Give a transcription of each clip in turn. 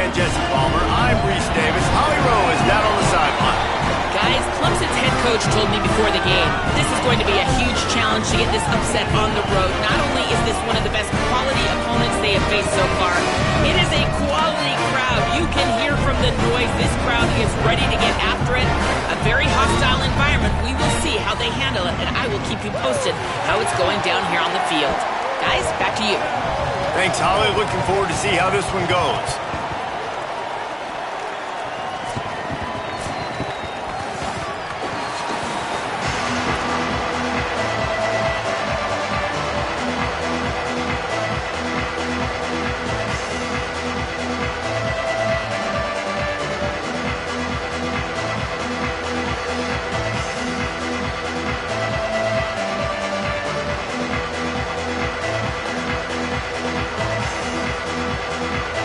and Jesse Palmer. I'm Reese Davis. Holly Rowe is down on the sideline. Guys, Clemson's head coach told me before the game, this is going to be a huge challenge to get this upset on the road. Not only is this one of the best quality opponents they have faced so far, it is a quality crowd. You can hear from the noise. This crowd is ready to get after it. A very hostile environment. We will see how they handle it, and I will keep you posted how it's going down here on the field. Guys, back to you. Thanks, Holly. Looking forward to see how this one goes.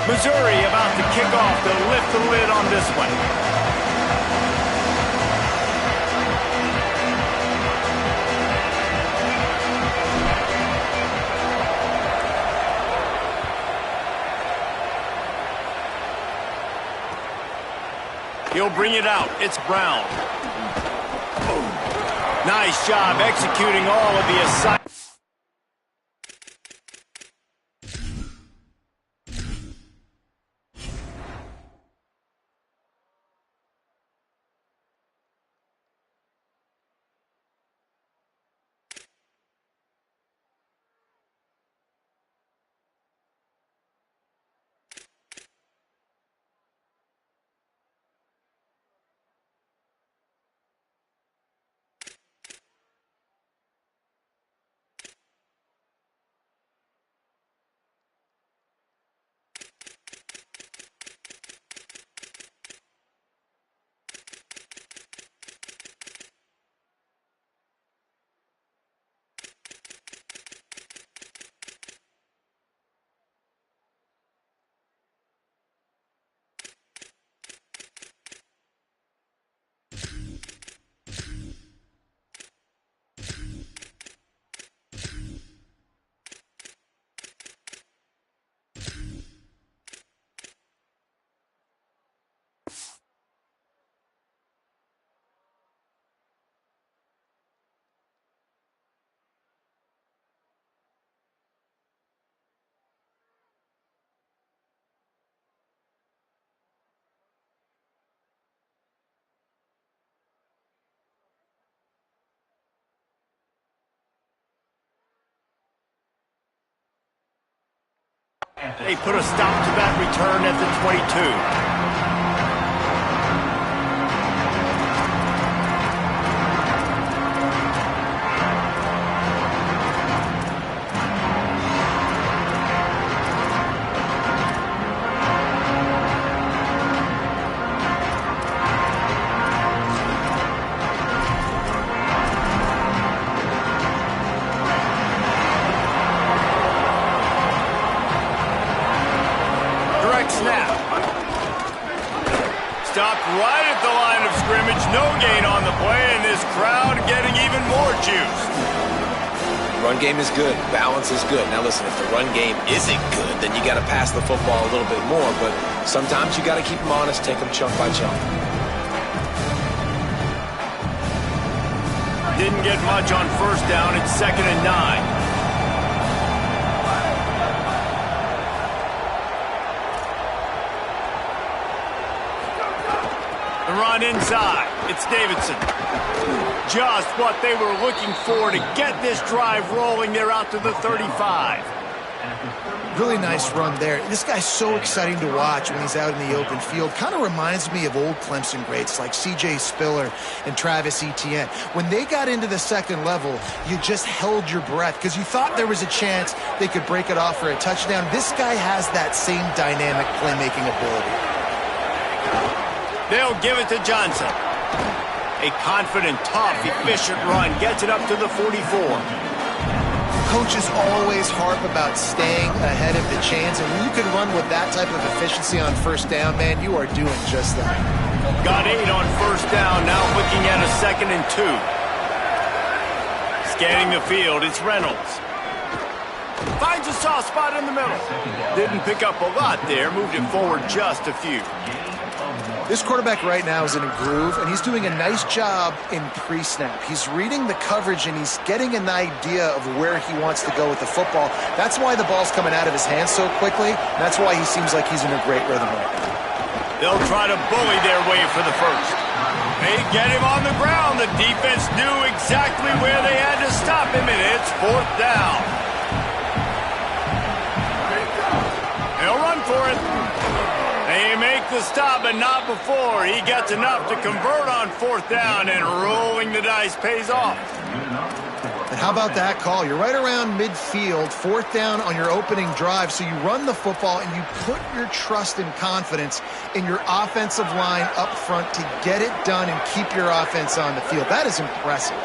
Missouri about to kick off to lift the lid on this one. He'll bring it out. It's Brown. Nice job executing all of the assignments. They put a stop to that return at the 22. Snap. Stopped right at the line of scrimmage. No gain on the play, and this crowd getting even more juiced. Run game is good. Balance is good. Now listen, if the run game isn't good, then you got to pass the football a little bit more. But sometimes you got to keep them honest, take them chunk by chunk. Didn't get much on first down. It's 2nd and 9. The run inside. It's Davidson. Just what they were looking for to get this drive rolling. They're out to the 35. Really nice run there. This guy's so exciting to watch when he's out in the open field. Kind of reminds me of old Clemson greats like C.J. Spiller and Travis Etienne. When they got into the second level, you just held your breath because you thought there was a chance they could break it off for a touchdown. This guy has that same dynamic playmaking ability. They'll give it to Johnson. A confident, tough, efficient run gets it up to the 44. Coaches always harp about staying ahead of the chains, and when you can run with that type of efficiency on first down, man, you are doing just that. Got 8 on first down, now looking at a 2nd and 2. Scanning the field, it's Reynolds. Finds a soft spot in the middle. Didn't pick up a lot there. Moved it forward just a few. This quarterback right now is in a groove, and he's doing a nice job in pre-snap. He's reading the coverage, and he's getting an idea of where he wants to go with the football. That's why the ball's coming out of his hands so quickly. That's why he seems like he's in a great rhythm right now. They'll try to bully their way for the first. They get him on the ground. The defense knew exactly where they had to stop him, and it's 4th down. They'll run for it. They make the stop, but not before. He gets enough to convert on 4th down, and rolling the dice pays off. And how about that call? You're right around midfield, 4th down on your opening drive, so you run the football and you put your trust and confidence in your offensive line up front to get it done and keep your offense on the field. That is impressive.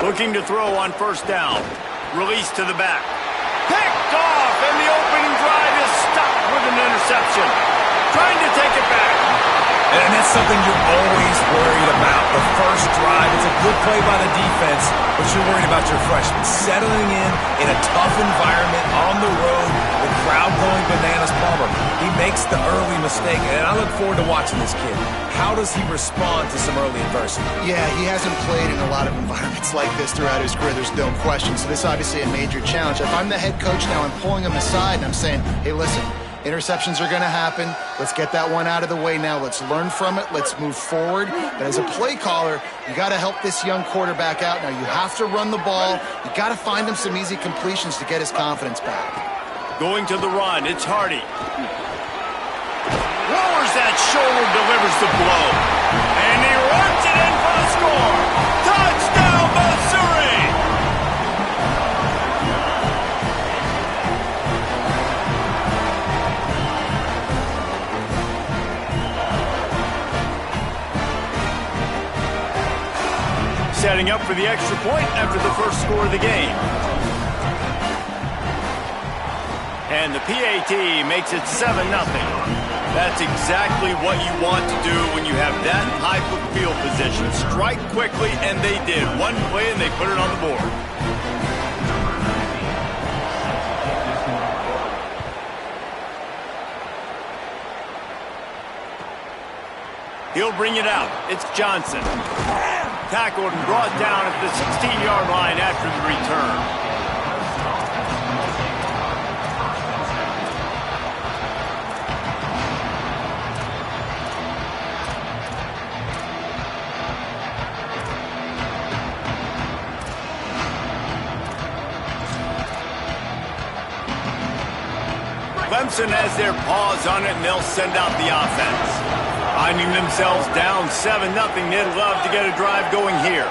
Looking to throw on 1st down. Release to the back. Picked off, and the opening drive is stopped with an interception. Trying to take it back. And that's something you're always worried about. The first drive, it's a good play by the defense, but you're worried about your freshman settling in a tough environment on the road, the crowd going bananas. Palmer, he makes the early mistake, and I look forward to watching this kid. How does he respond to some early adversity? Yeah, he hasn't played in a lot of environments like this throughout his career. There's no question. So this is obviously a major challenge. If I'm the head coach now, I'm pulling him aside and I'm saying, hey, listen, interceptions are going to happen. Let's get that one out of the way now. Let's learn from it. Let's move forward. But as a play caller, you got to help this young quarterback out. Now, you have to run the ball. You got to find him some easy completions to get his confidence back. Going to the run. It's Hardy. Lowers that shoulder, delivers the blow. And he runs it in for the score. Touchdown, Missouri! Setting up for the extra point after the first score of the game. And the PAT makes it 7-0. That's exactly what you want to do when you have that type of field position. Strike quickly, and they did. One play, and they put it on the board. He'll bring it out. It's Johnson. Tackled and brought down at the 16-yard line after the return. Clemson has their paws on it, and they'll send out the offense. Finding themselves down 7-0, they'd love to get a drive going here.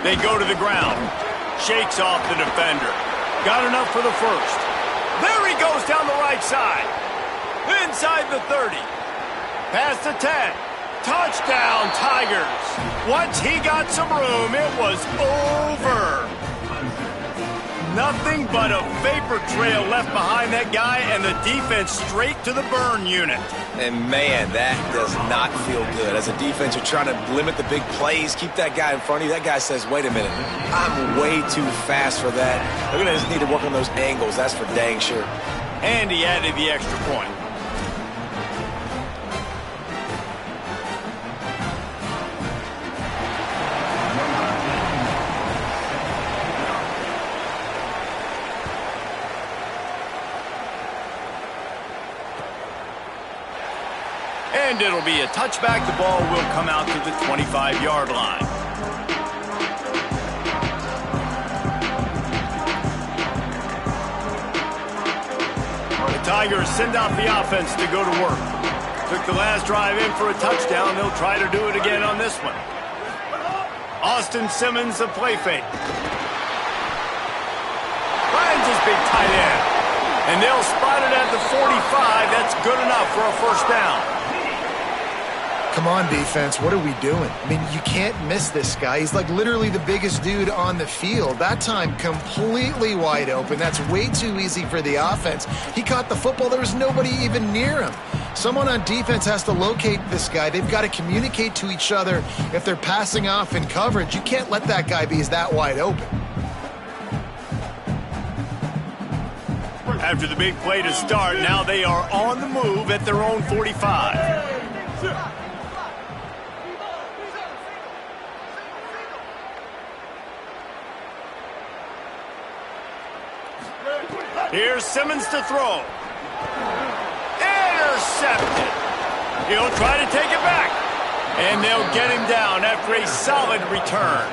They go to the ground. Shakes off the defender. Got enough for the first. There he goes down the right side. Inside the 30. Past the 10. Touchdown, Tigers. Once he got some room, it was over. Nothing but a vapor trail left behind that guy, and the defense straight to the burn unit. And, man, that does not feel good. As a defense, you're trying to limit the big plays, keep that guy in front of you. That guy says, wait a minute, I'm way too fast for that. They're going to just need to work on those angles. That's for dang sure. And he added the extra point. And it'll be a touchback. The ball will come out to the 25-yard line. The Tigers send out the offense to go to work. Took the last drive in for a touchdown. They'll try to do it again on this one. Austin Simmons, the play fake. Finds his big tight end. And they'll spot it at the 45. That's good enough for a first down. Come on, defense. What are we doing? I mean, you can't miss this guy. He's like literally the biggest dude on the field. That time, completely wide open. That's way too easy for the offense. He caught the football. There was nobody even near him. Someone on defense has to locate this guy. They've got to communicate to each other if they're passing off in coverage. You can't let that guy be that wide open. After the big play to start, now they are on the move at their own 45. Here's Simmons to throw. Intercepted. He'll try to take it back. And they'll get him down after a solid return.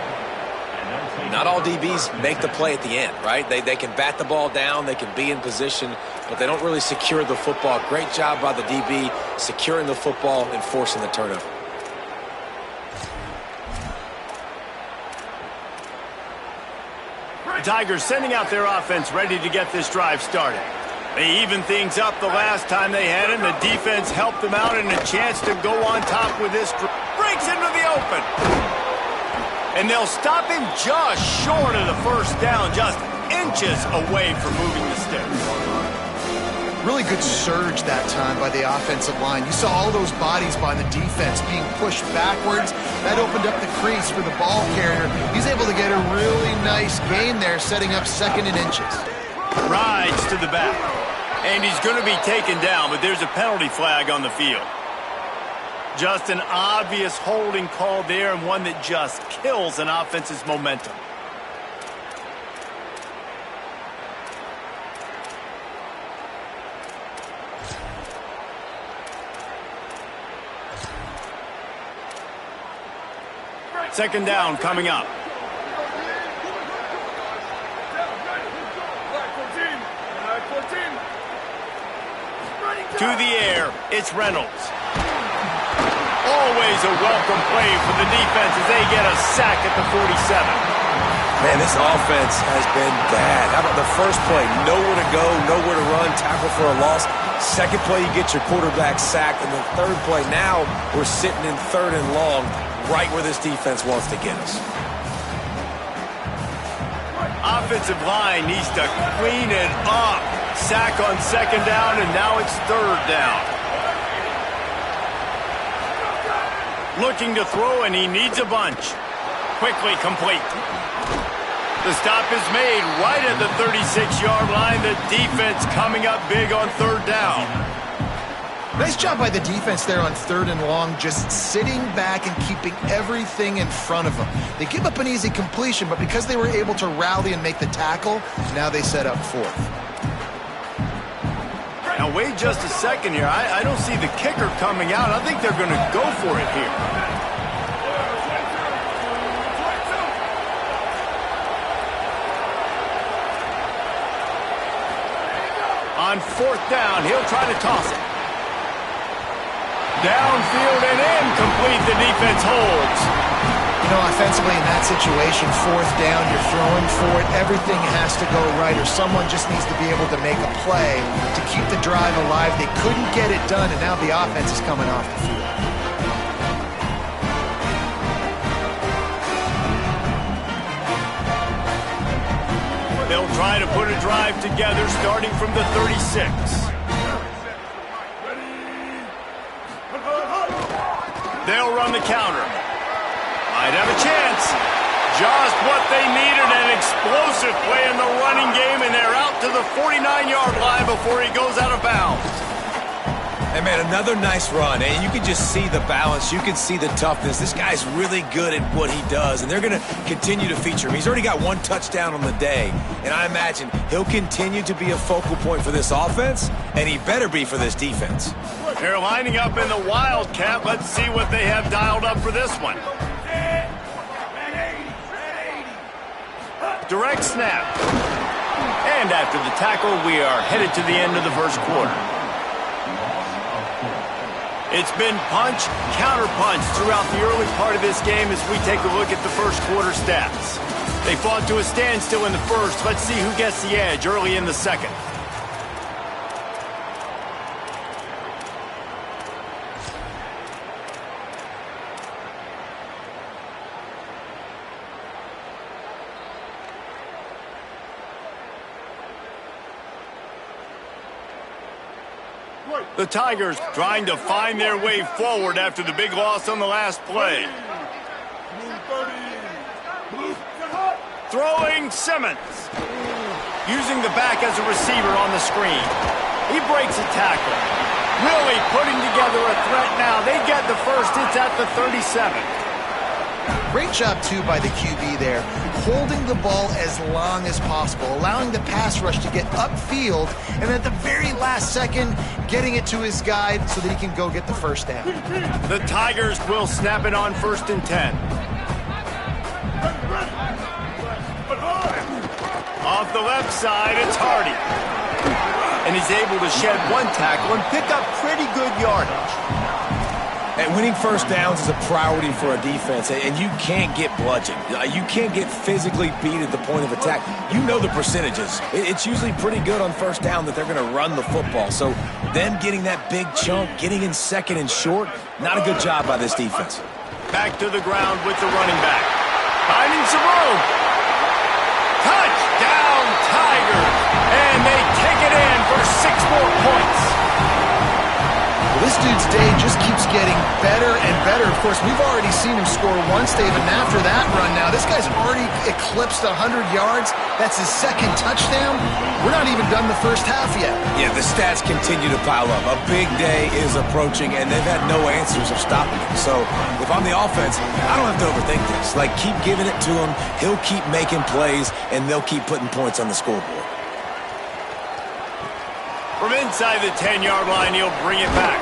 Not all DBs make the play at the end, right? They can bat the ball down, they can be in position, but they don't really secure the football. Great job by the DB securing the football and forcing the turnover. The Tigers sending out their offense ready to get this drive started. They evened things up the last time they had him. The defense helped them out and a chance to go on top with this. Breaks into the open. And they'll stop him just short of the first down, just inches away from moving the sticks. Really good surge that time by the offensive line. You saw all those bodies by the defense being pushed backwards. That opened up the crease for the ball carrier. He's able to get a really nice gain there, setting up 2nd and inches. Rides to the back. And he's going to be taken down, but there's a penalty flag on the field. Just an obvious holding call there, and one that just kills an offense's momentum. Second down coming up. To the air, it's Reynolds. Always a welcome play for the defense as they get a sack at the 47. Man, this offense has been bad. How about the first play? Nowhere to go, nowhere to run, tackle for a loss. Second play, you get your quarterback sacked. And the third play, now we're sitting in 3rd and long, right where this defense wants to get us. Offensive line needs to clean it up. Sack on 2nd down, and now it's 3rd down. Looking to throw, and he needs a bunch. Quickly complete. The stop is made right at the 36-yard line. The defense coming up big on 3rd down. Nice job by the defense there on 3rd and long, just sitting back and keeping everything in front of them. They give up an easy completion, but because they were able to rally and make the tackle, now they set up 4th. Now, wait just a second here. I don't see the kicker coming out. I think they're going to go for it here. On 4th down, he'll try to toss it. Downfield and incomplete. The defense holds. You know, offensively in that situation, 4th down, you're throwing for it. Everything has to go right, or someone just needs to be able to make a play to keep the drive alive. They couldn't get it done, and now the offense is coming off the field. They'll try to put a drive together starting from the 36. They'll run the counter. Might have a chance. Just what they needed, an explosive play in the running game, and they're out to the 49-yard line before he goes out of bounds. Hey, man, another nice run, and you can just see the balance. You can see the toughness. This guy's really good at what he does, and they're going to continue to feature him. He's already got 1 touchdown on the day, and I imagine he'll continue to be a focal point for this offense, and he better be for this defense. They're lining up in the Wildcat. Let's see what they have dialed up for this one. Direct snap. And after the tackle, we are headed to the end of the first quarter. It's been punch, counter-punch throughout the early part of this game as we take a look at the first quarter stats. They fought to a standstill in the first. Let's see who gets the edge early in the second. The Tigers trying to find their way forward after the big loss on the last play. Throwing Simmons. Using the back as a receiver on the screen. He breaks a tackle. Really putting together a threat now. They get the first. It's at the 37. Great job, too, by the QB there, holding the ball as long as possible, allowing the pass rush to get upfield, and at the very last second, getting it to his guy so that he can go get the first down. The Tigers will snap it on 1st and 10. Off the left side, it's Hardy. And he's able to shed one tackle and pick up pretty good yardage. And winning first downs is a priority for a defense, and you can't get bludgeoned. You can't get physically beat at the point of attack. You know the percentages. It's usually pretty good on first down that they're going to run the football. So them getting that big chunk, getting in second and short, not a good job by this defense. Back to the ground with the running back. Finding some room. Touchdown, Tigers! And they take it in for 6 more points. Well, this dude's day just keeps getting better and better. Of course, we've already seen him score once, David, and after that run now, this guy's already eclipsed 100 yards. That's his 2nd touchdown. We're not even done the first half yet. Yeah, the stats continue to pile up. A big day is approaching, and they've had no answers of stopping him. So if I'm the offense, I don't have to overthink this. Like, keep giving it to him. He'll keep making plays, and they'll keep putting points on the scoreboard. From inside the 10-yard line, he'll bring it back.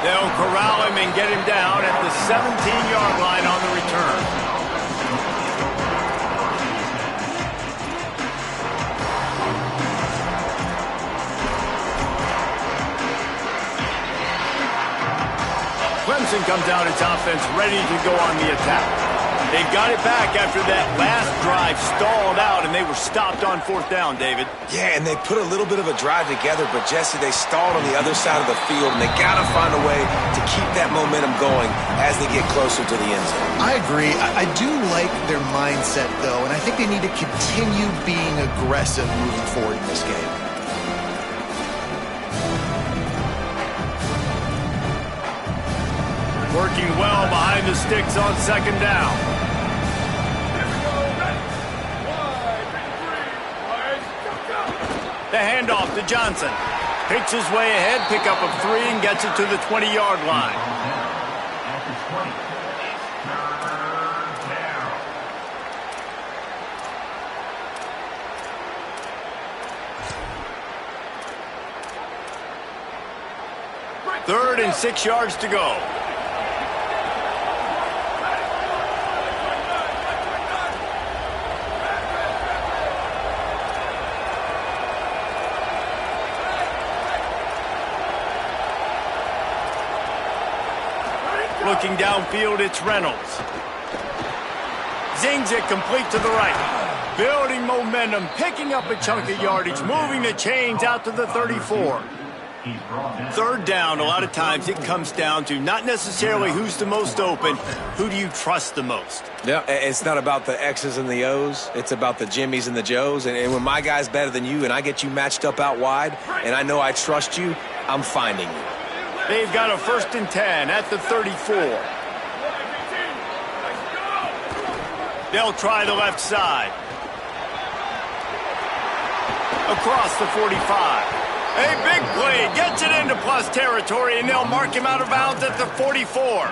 They'll corral him and get him down at the 17-yard line on the return. Clemson comes out its offense ready to go on the attack. They've got it back after that last drive stalled out, and they were stopped on 4th down, David. Yeah, and they put a little bit of a drive together, but, Jesse, they stalled on the other side of the field, and they got to find a way to keep that momentum going as they get closer to the end zone. I agree. I do like their mindset, though, and I think they need to continue being aggressive moving forward in this game. Working well behind the sticks on 2nd down. The handoff to Johnson. Picks his way ahead, pickup of 3, and gets it to the 20-yard line. Third and 6 yards to go. Looking downfield, it's Reynolds. Zings it complete to the right. Building momentum, picking up a chunk of yardage, moving the chains out to the 34. 3rd down, a lot of times it comes down to not necessarily who's the most open, who do you trust the most? Yeah, it's not about the X's and the O's. It's about the Jimmys and the Joes. And when my guy's better than you and I get you matched up out wide and I know I trust you, I'm finding you. They've got a 1st and 10 at the 34. They'll try the left side. Across the 45. A big play, gets it into plus territory, and they'll mark him out of bounds at the 44.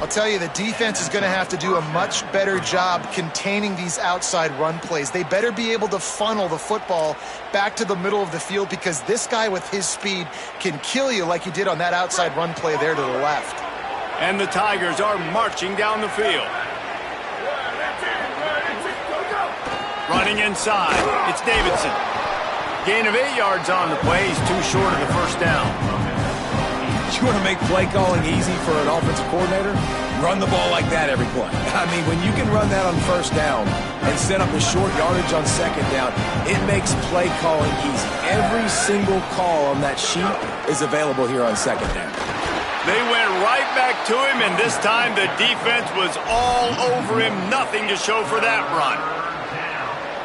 I'll tell you, the defense is going to have to do a much better job containing these outside run plays. They better be able to funnel the football back to the middle of the field because this guy with his speed can kill you like he did on that outside run play there to the left. And the Tigers are marching down the field. Running inside, it's Davidson. Gain of 8 yards on the play. He's too short of the first down. You want to make play calling easy for an offensive coordinator? Run the ball like that every play. I mean, when you can run that on first down and set up a short yardage on 2nd down, it makes play calling easy. Every single call on that sheet is available here on 2nd down. They went right back to him, and this time the defense was all over him. Nothing to show for that run.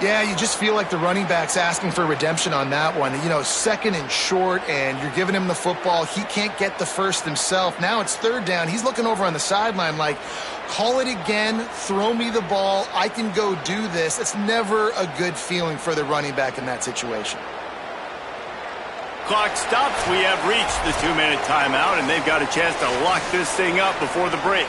Yeah, you just feel like the running back's asking for redemption on that one. You know, 2nd and short, and you're giving him the football. He can't get the first himself. Now it's 3rd down. He's looking over on the sideline like, call it again, throw me the ball, I can go do this. It's never a good feeling for the running back in that situation. Clock stops. We have reached the 2-minute timeout, and they've got a chance to lock this thing up before the break.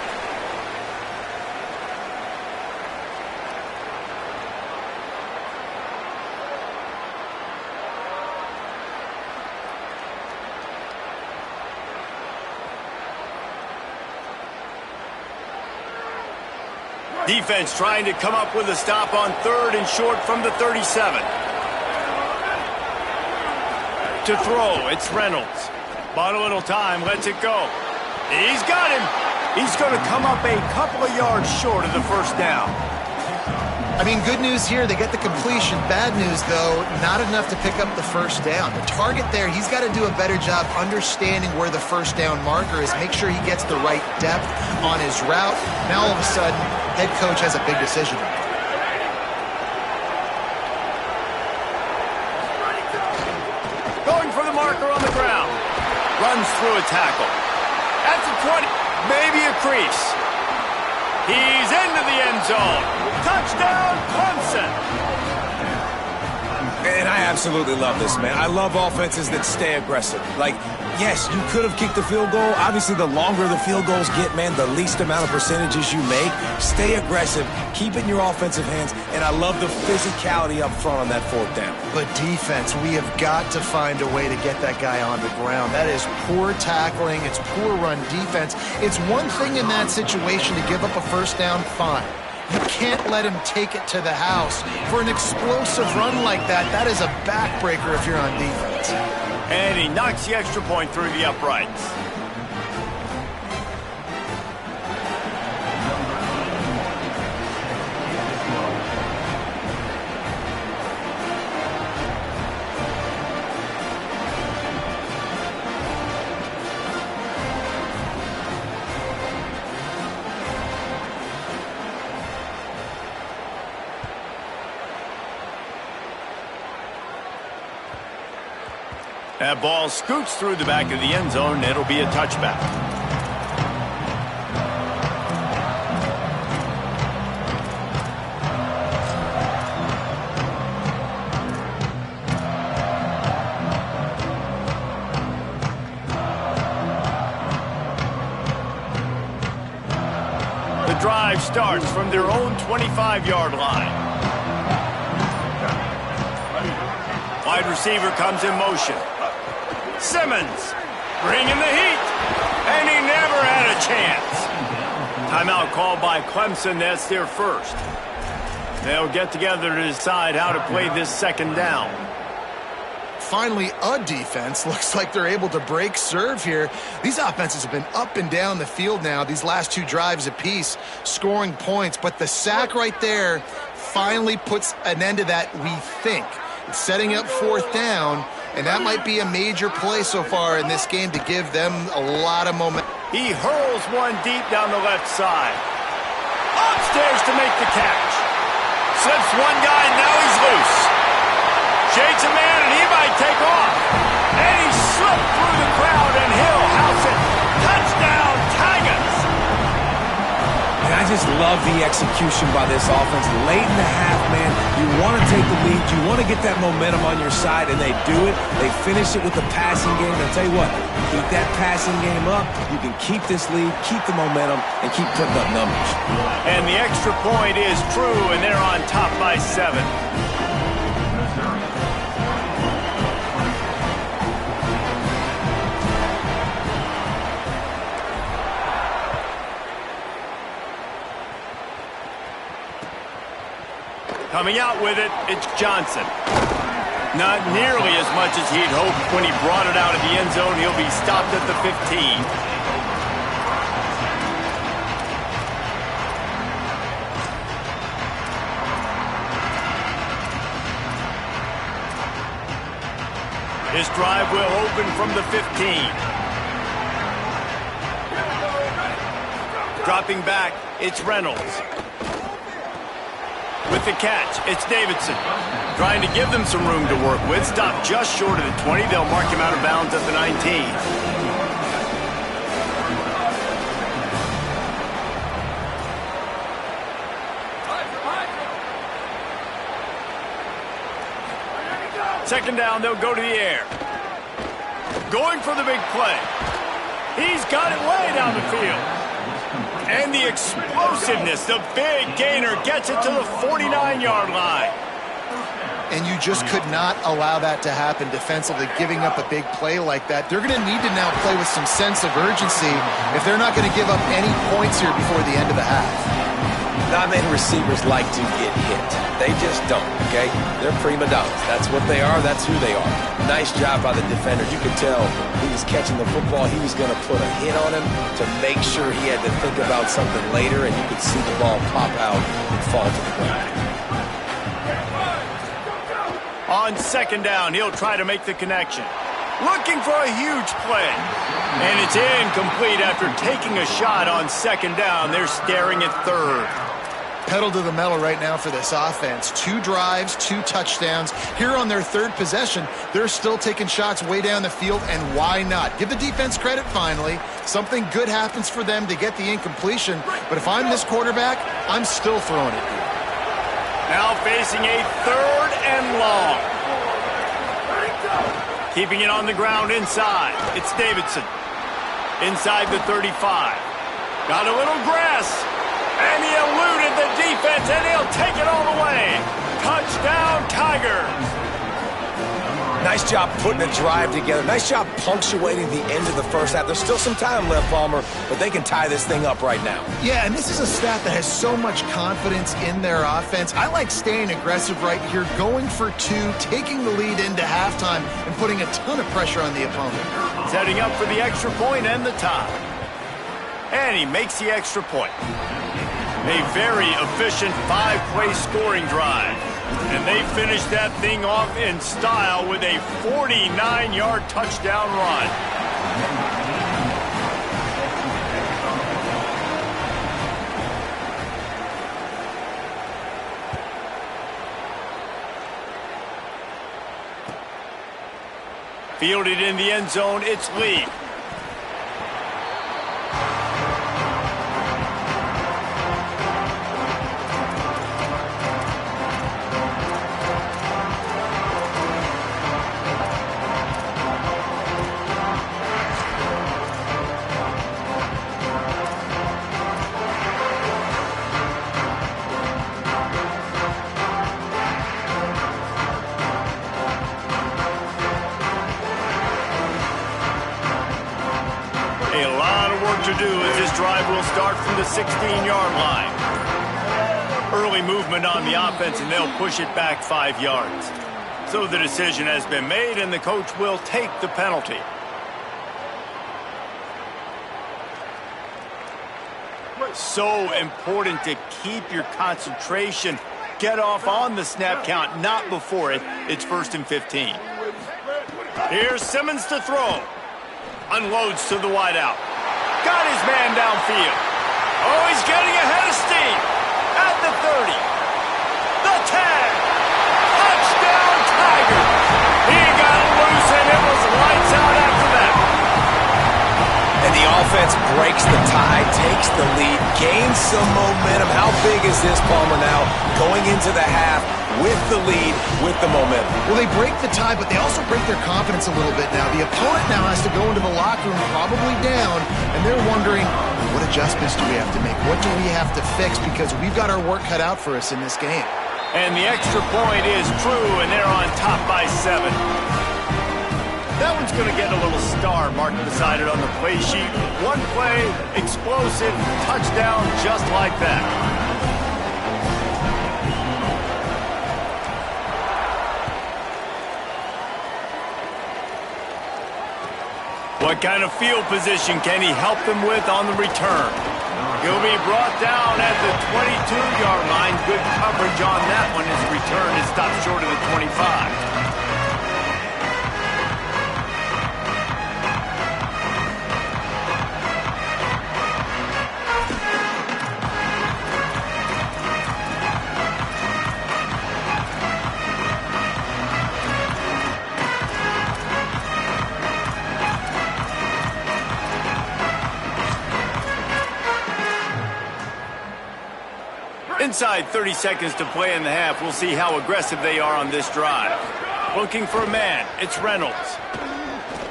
Defense trying to come up with a stop on 3rd and short from the 37. To throw, it's Reynolds. Bought a little time, lets it go. He's got him. He's going to come up a couple of yards short of the first down. I mean, good news here, they get the completion. Bad news, though, not enough to pick up the first down. The target there, he's got to do a better job understanding where the first down marker is, make sure he gets the right depth on his route. Now, all of a sudden, head coach has a big decision. Going for the marker on the ground. Runs through a tackle. At the 20, maybe a crease. He's into the end zone. Touchdown, Clemson. And I absolutely love this, man. I love offenses that stay aggressive. Like, yes, you could have kicked the field goal. Obviously, the longer the field goals get, man, the least amount of percentages you make. Stay aggressive. Keep it in your offensive hands. And I love the physicality up front on that 4th down. But defense, we have got to find a way to get that guy on the ground. That is poor tackling. It's poor run defense. It's one thing in that situation to give up a first down, fine. You can't let him take it to the house. For an explosive run like that, that is a backbreaker if you're on defense. And he knocks the extra point through the uprights. That ball scoots through the back of the end zone, and it'll be a touchback. The drive starts from their own 25-yard line. Wide receiver comes in motion. Simmons bringing the heat, and he never had a chance. Timeout called by Clemson. That's their first. They'll get together to decide how to play this 2nd down. Finally, a defense. Looks like they're able to break serve here. These offenses have been up and down the field now, these last 2 drives apiece, scoring points. But the sack right there finally puts an end to that, we think. It's setting up 4th down. And that might be a major play so far in this game to give them a lot of momentum. He hurls one deep down the left side. Upstairs to make the catch. Slips one guy, and now he's loose. Shakes a man, and he might take off. And he slipped through the crowd, and he'll house it. Touchdown, Tigers! And I just love the execution by this offense. Late in the half, man, you want to take the lead. You want to get that momentum on your side, and they do it. They finish it with the passing game. And I'll tell you what, keep that passing game up. You can keep this lead, keep the momentum, and keep putting up numbers. And the extra point is true, and they're on top by 7. Coming out with it, it's Johnson. Not nearly as much as he'd hoped when he brought it out of the end zone. He'll be stopped at the 15. This drive will open from the 15. Dropping back, it's Reynolds. With with the catch. It's Davidson. Trying to give them some room to work with. Stopped just short of the 20. They'll mark him out of bounds at the 19. Second down, they'll go to the air. Going for the big play. He's got it way down the field. And the explosiveness, the big gainer, gets it to the 49-yard line. And you just could not allow that to happen defensively, giving up a big play like that. They're going to need to now play with some sense of urgency if they're not going to give up any points here before the end of the half. Not many receivers like to get hit. They just don't, okay? They're prima donnas. That's what they are. That's who they are. Nice job by the defender. You could tell he was catching the football. He was going to put a hit on him to make sure he had to think about something later, and you could see the ball pop out and fall to the ground. On second down, he'll try to make the connection. Looking for a huge play. And it's incomplete after taking a shot on second down. They're staring at third. Pedal to the metal right now for this offense. 2 drives, 2 touchdowns. Here on their third possession, they're still taking shots way down the field, and why not? Give the defense credit finally. Something good happens for them to get the incompletion, but if I'm this quarterback, I'm still throwing it here. Now facing a third and long. Keeping it on the ground inside. It's Davidson. Inside the 35. Got a little grass. And he eluded the defense, and he'll take it all the way. Touchdown, Tigers. Nice job putting a drive together. Nice job punctuating the end of the first half. There's still some time left, Palmer, but they can tie this thing up right now. Yeah, and this is a staff that has so much confidence in their offense. I like staying aggressive right here, going for 2, taking the lead into halftime, and putting a ton of pressure on the opponent. Setting up for the extra point and the tie. And he makes the extra point. A very efficient 5-play scoring drive. And they finish that thing off in style with a 49-yard touchdown run. Fielded in the end zone, it's Lee. To do as this drive will start from the 16-yard line. Early movement on the offense, and they'll push it back 5 yards. So the decision has been made, and the coach will take the penalty. So important to keep your concentration. Get off on the snap count, not before it. It's 1st and 15. Here's Simmons to throw. Unloads to the wideout. Got his man downfield. Oh, he's getting ahead of steam. At the 30. The 10. Touchdown, Tigers. He got loose, and it was lights out after that. And the offense breaks the tie, takes the lead, gains some momentum. How big is this, Palmer, now going into the half with the lead, with the momentum? Well, they break the tie, but they also break their confidence a little bit now. The opponent now has to go into the locker room probably down, and they're wondering, what adjustments do we have to make? What do we have to fix? Because we've got our work cut out for us in this game. And the extra point is true, and they're on top by 7. That one's going to get a little star marked beside it on the play sheet. One play, explosive, touchdown, just like that. What kind of field position can he help them with on the return? He'll be brought down at the 22-yard line. Good coverage on that one. His return is stopped short of the 25. Inside 30 seconds to play in the half, we'll see how aggressive they are on this drive. Looking for a man, it's Reynolds.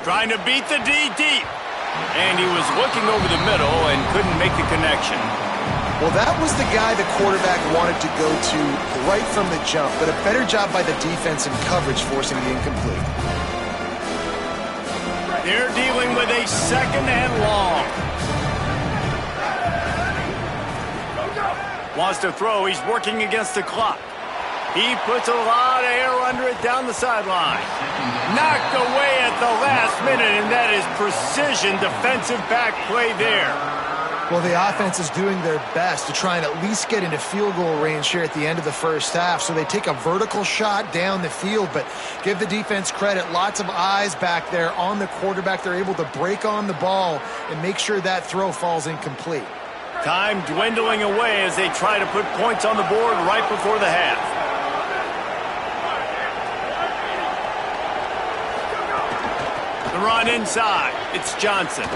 Trying to beat the D deep. And he was looking over the middle and couldn't make the connection. Well, that was the guy the quarterback wanted to go to right from the jump, but a better job by the defense in coverage forcing the incomplete. They're dealing with a second and long. Wants to throw. He's working against the clock. He puts a lot of air under it down the sideline. Knocked away at the last minute, and that is precision defensive back play there. Well, the offense is doing their best to try and at least get into field goal range here at the end of the first half. So they take a vertical shot down the field, but give the defense credit. Lots of eyes back there on the quarterback. They're able to break on the ball and make sure that throw falls incomplete. Time dwindling away as they try to put points on the board right before the half. The run inside. It's Johnson.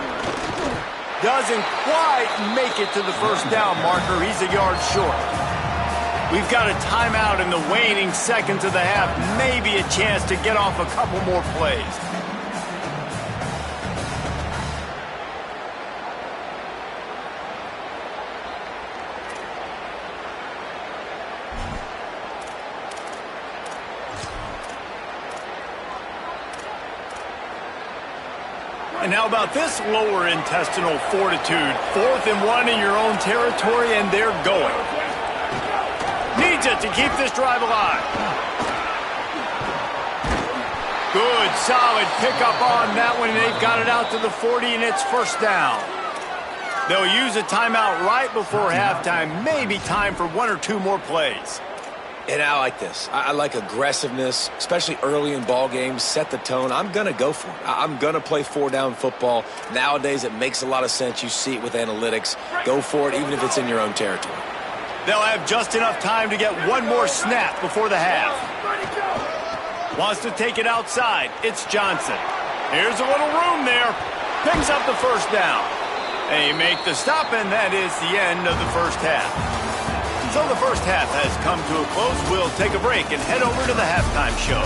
Doesn't quite make it to the first down marker. He's a yard short. We've got a timeout in the waning seconds of the half. Maybe a chance to get off a couple more plays. And how about this lower intestinal fortitude? 4th and 1 in your own territory, and they're going. Needs it to keep this drive alive. Good, solid pickup on that one. They've got it out to the 40, and it's first down. They'll use a timeout right before halftime. Maybe time for 1 or 2 more plays. And I like this. I like aggressiveness, especially early in ball games. Set the tone. I'm going to go for it. I'm going to play 4-down football. Nowadays, it makes a lot of sense. You see it with analytics. Go for it, even if it's in your own territory. They'll have just enough time to get 1 more snap before the half. Wants to take it outside. It's Johnson. Here's a little room there. Picks up the first down. They make the stop, and that is the end of the first half. So the first half has come to a close. We'll take a break and head over to the halftime show.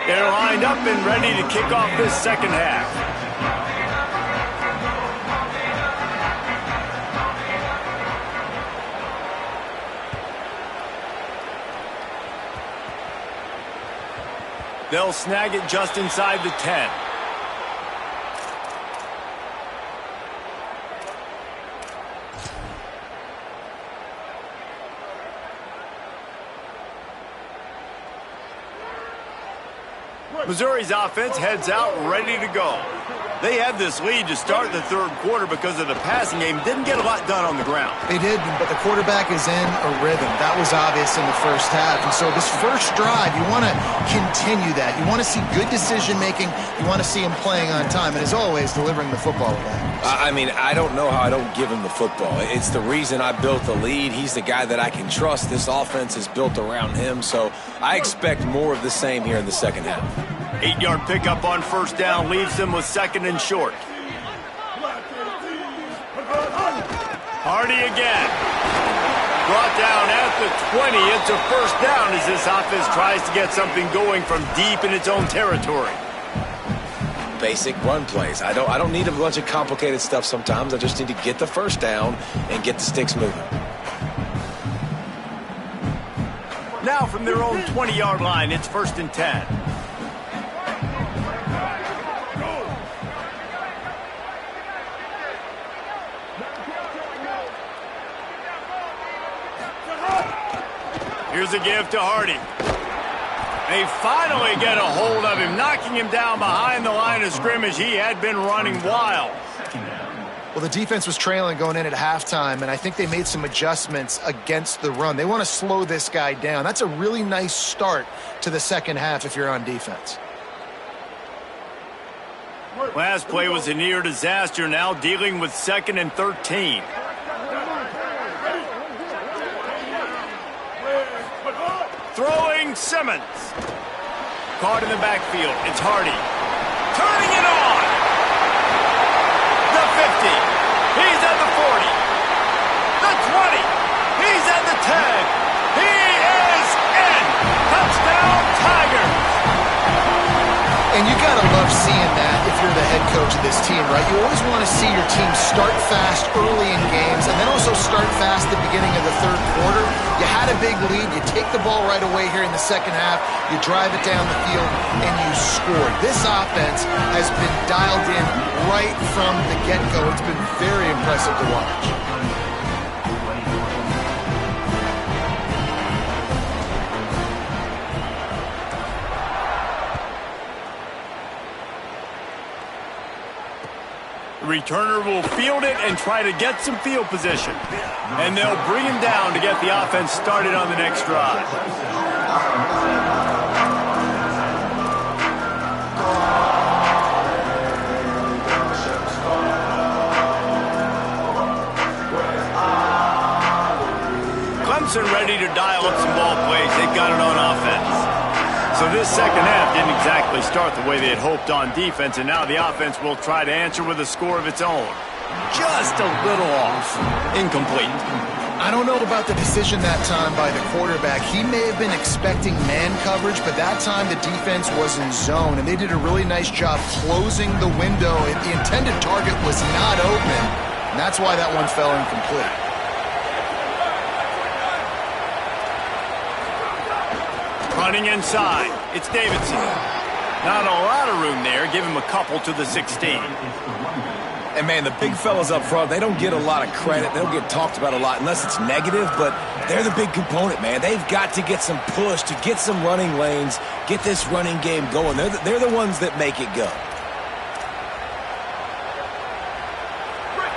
They're lined up and ready to kick off this second half. They'll snag it just inside the 10. Missouri's offense heads out ready to go. They had this lead to start the third quarter because of the passing game. Didn't get a lot done on the ground. They did, but the quarterback is in a rhythm. That was obvious in the first half. And so this first drive, you want to continue that. You want to see good decision-making. You want to see him playing on time. And as always, delivering the football with that. I mean, I don't know how I don't give him the football. It's the reason I built the lead. He's the guy that I can trust. This offense is built around him. So I expect more of the same here in the second half. 8-yard pickup on first down leaves them with second and short. Hardy again. Brought down at the 20. It's a first down as this offense tries to get something going from deep in its own territory. Basic run plays. I don't need a bunch of complicated stuff sometimes. I just need to get the first down and get the sticks moving. Now from their own 20-yard line, it's 1st and 10. Here's a give to Hardy. They finally get a hold of him, knocking him down behind the line of scrimmage. He had been running wild. Well, the defense was trailing going in at halftime, and I think they made some adjustments against the run. They want to slow this guy down. That's a really nice start to the second half if you're on defense. Last play was a near disaster, now dealing with 2nd and 13. Throwing Simmons. Caught in the backfield. It's Hardy. Turning it on. head coach of this team, right? You always want to see your team start fast early in games and then also start fast at the beginning of the third quarter. You had a big lead. You take the ball right away here in the second half. You drive it down the field, and you score. This offense has been dialed in right from the get-go. It's been very impressive to watch. The returner will field it and try to get some field position. And they'll bring him down to get the offense started on the next drive. Clemson ready to dial up some ball plays. They've got it on offense. So this second half didn't exactly start the way they had hoped on defense, and now the offense will try to answer with a score of its own. Just a little off. Incomplete. I don't know about the decision that time by the quarterback. He may have been expecting man coverage, but that time the defense was in zone, and they did a really nice job closing the window. The intended target was not open, and that's why that one fell incomplete. Running inside, it's Davidson. Not a lot of room there. Give him a couple to the 16. And, man, the big fellas up front, they don't get a lot of credit. They don't get talked about a lot unless it's negative, but they're the big component, man. They've got to get some push, to get some running lanes, get this running game going. They're the ones that make it go.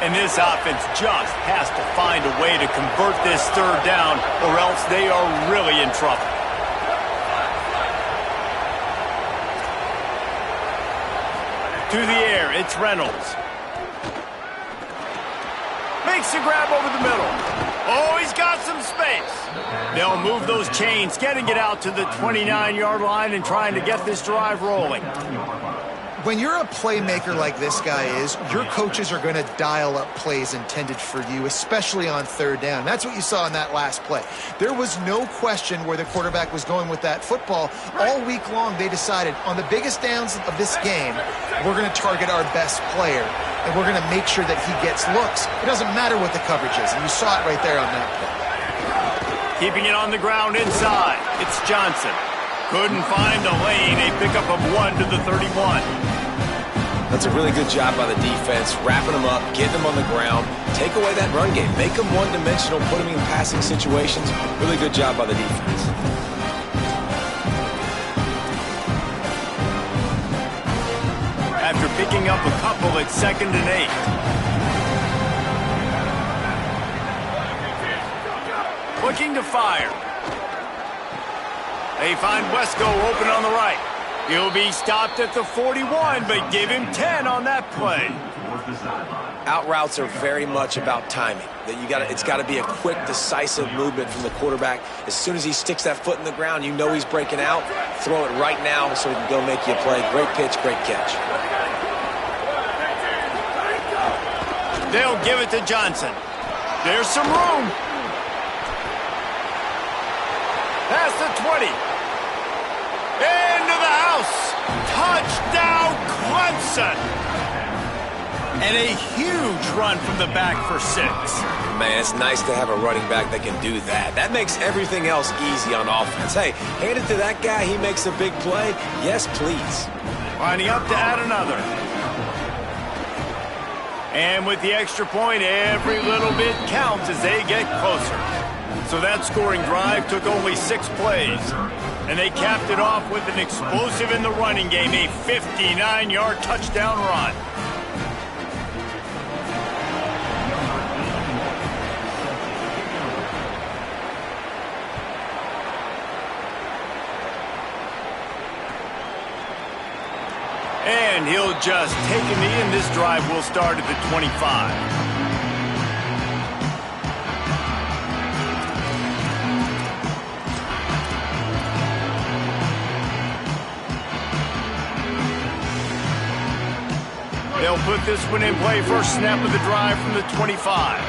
And this offense just has to find a way to convert this third down, or else they are really in trouble. To the air, it's Reynolds. Makes the grab over the middle. Oh, he's got some space. They'll move those chains, getting it out to the 29-yard line and trying to get this drive rolling. When you're a playmaker like this guy is, your coaches are going to dial up plays intended for you, especially on third down. That's what you saw in that last play. There was no question where the quarterback was going with that football. All week long, they decided on the biggest downs of this game, we're going to target our best player, and we're going to make sure that he gets looks. It doesn't matter what the coverage is, and you saw it right there on that play. Keeping it on the ground inside, it's Johnson. Couldn't find a lane, a pickup of 1 to the 31. That's a really good job by the defense, wrapping them up, getting them on the ground, take away that run game, make them one-dimensional, put them in passing situations. Really good job by the defense. After picking up a couple, it's 2nd and 8. Looking to fire. They find Wesco open on the right. He'll be stopped at the 41, but give him 10 on that play. Out routes are very much about timing. It's got to be a quick, decisive movement from the quarterback. As soon as he sticks that foot in the ground, you know he's breaking out. Throw it right now so he can go make you a play. Great pitch, great catch. They'll give it to Johnson. There's some room. Past the 20. Into the house. Touchdown, Clemson. And a huge run from the back for 6. Man, it's nice to have a running back that can do that. That makes everything else easy on offense. Hey, hand it to that guy. He makes a big play. Yes, please. Lining up to add another. And with the extra point, every little bit counts as they get closer. So that scoring drive took only 6 plays. And they capped it off with an explosive in the running game, a 59-yard touchdown run. And he'll just take a knee, and this drive will start at the 25. They'll put this one in play. First snap of the drive from the 25.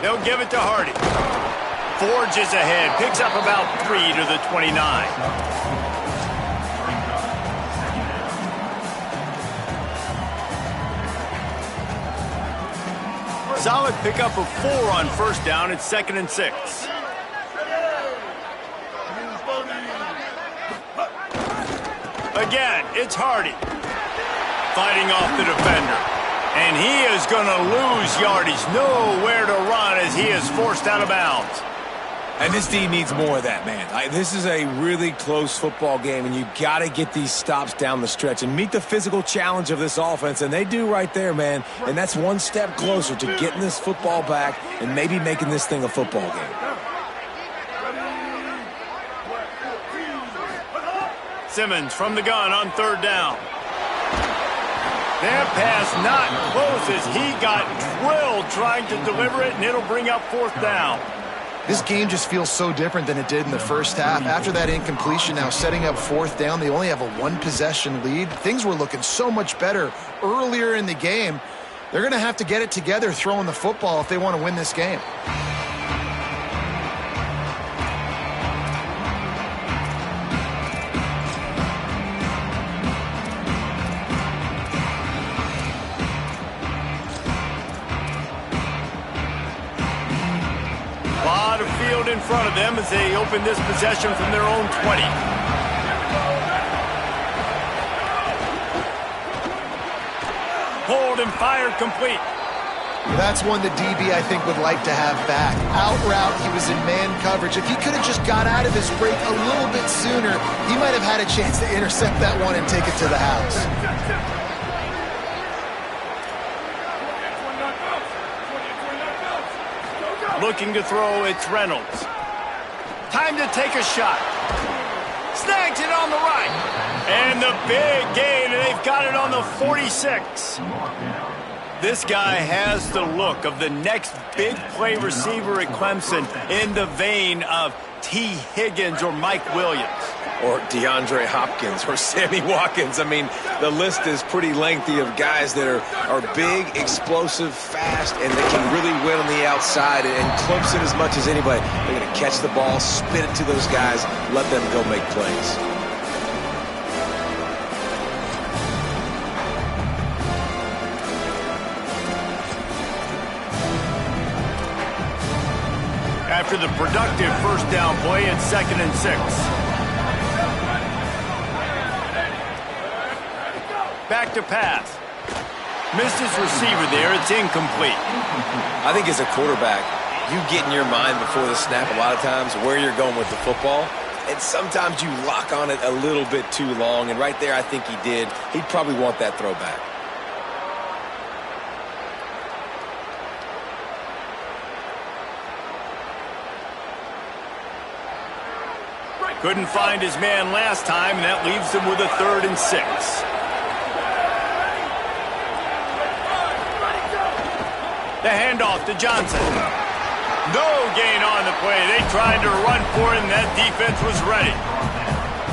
They'll give it to Hardy. forges ahead, picks up about 3 to the 29. Solid pickup of 4 on first down. It's 2nd and 6. Again, it's Hardy fighting off the defender. And he is going to lose yardage. Nowhere to run as he is forced out of bounds. And this team needs more of that, man. This is a really close football game, and you got to get these stops down the stretch and meet the physical challenge of this offense, and they do right there, man. And that's one step closer to getting this football back and maybe making this thing a football game. Simmons from the gun on 3rd down. That pass not close as he got drilled trying to deliver it, and it'll bring up 4th down. This game just feels so different than it did in the first half. After that incompletion, now setting up 4th down, they only have a 1-possession lead. Things were looking so much better earlier in the game. They're going to have to get it together throwing the football if they want to win this game. In front of them as they open this possession from their own 20. Hold and fire complete. That's one the DB, I think, would like to have back. Out route, he was in man coverage. If he could have just got out of his break a little bit sooner, he might have had a chance to intercept that one and take it to the house. Looking to throw, it's Reynolds. Time to take a shot. Snags it on the right. And the big gain, and they've got it on the 46. This guy has the look of the next big play receiver at Clemson in the vein of T. Higgins or Mike Williams. Or DeAndre Hopkins or Sammy Watkins. I mean, the list is pretty lengthy of guys that are big, explosive, fast, and they can really win on the outside. And Clemson, as much as anybody, they're going to catch the ball, spin it to those guys, let them go make plays. After the productive first down play, it's 2nd and 6. Back to pass. Missed his receiver there. It's incomplete. I think as a quarterback, you get in your mind before the snap a lot of times where you're going with the football. And sometimes you lock on it a little bit too long. And right there, I think he did. He'd probably want that throwback. Couldn't find his man last time, and that leaves him with a 3rd and 6. The handoff to Johnson. No gain on the play. They tried to run for it, and that defense was ready.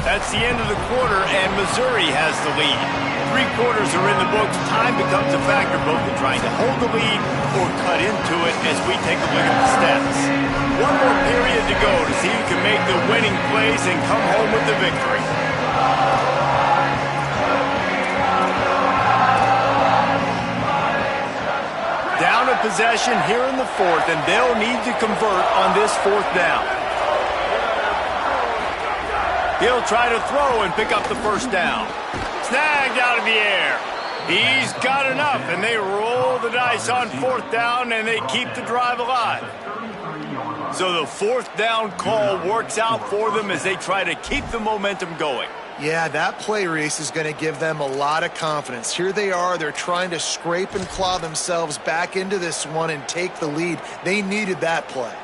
That's the end of the quarter, and Missouri has the lead. 3 quarters are in the books. Time becomes a factor both in trying to hold the lead or cut into it as we take a look at the stats. 1 more period to go to see who can make the winning plays and come home with the victory. Down a possession here in the 4th, and they'll need to convert on this 4th down. He'll try to throw and pick up the first down. Snagged out of the air. He's got enough, and they roll the dice on 4th down, and they keep the drive alive. So the 4th down call works out for them as they try to keep the momentum going. Yeah, that play race is going to give them a lot of confidence. Here they are. They're trying to scrape and claw themselves back into this one and take the lead. They needed that play.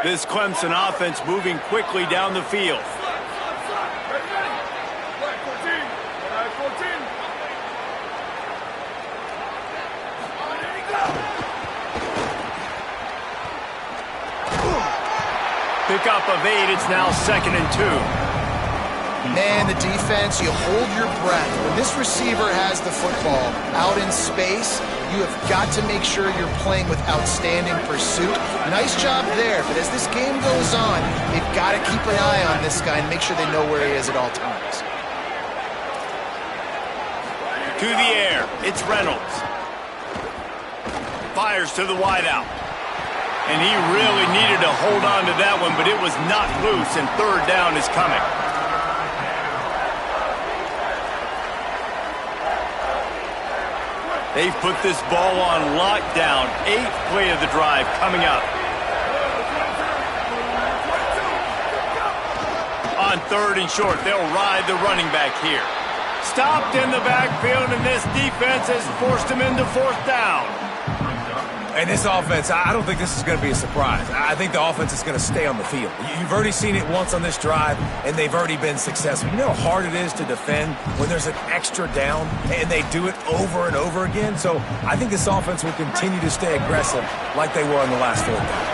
This Clemson offense moving quickly down the field. Pickup of 8. It's now 2nd and 2. Man, the defense, you hold your breath. When this receiver has the football out in space, you have got to make sure you're playing with outstanding pursuit. Nice job there, but as this game goes on, they've got to keep an eye on this guy and make sure they know where he is at all times. To the air, it's Reynolds. Fires to the wideout. And he really needed to hold on to that one, but it was not loose, and third down is coming. They've put this ball on lockdown. 8th play of the drive coming up. On 3rd and short, they'll ride the running back here. Stopped in the backfield, and this defense has forced him into 4th down. And this offense, I don't think this is going to be a surprise. I think the offense is going to stay on the field. You've already seen it once on this drive, and they've already been successful. You know how hard it is to defend when there's an extra down, and they do it over and over again? So I think this offense will continue to stay aggressive like they were on the last 4th down.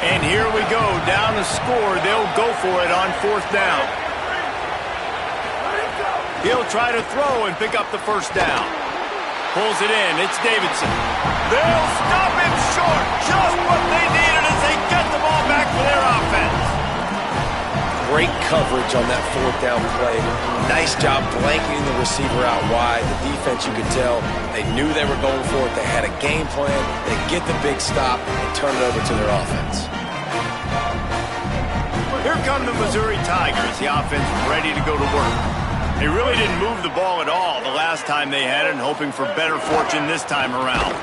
And here we go, down to score. They'll go for it on 4th down. He'll try to throw and pick up the 1st down. Pulls it in. It's Davidson. They'll stop him short. Just what they needed as they get the ball back for their offense. Great coverage on that 4th down play. Nice job blanketing the receiver out wide. The defense, you could tell, they knew they were going for it. They had a game plan. They get the big stop and turn it over to their offense. Here come the Missouri Tigers. The offense ready to go to work. They really didn't move the ball at all the last time they had it, and hoping for better fortune this time around.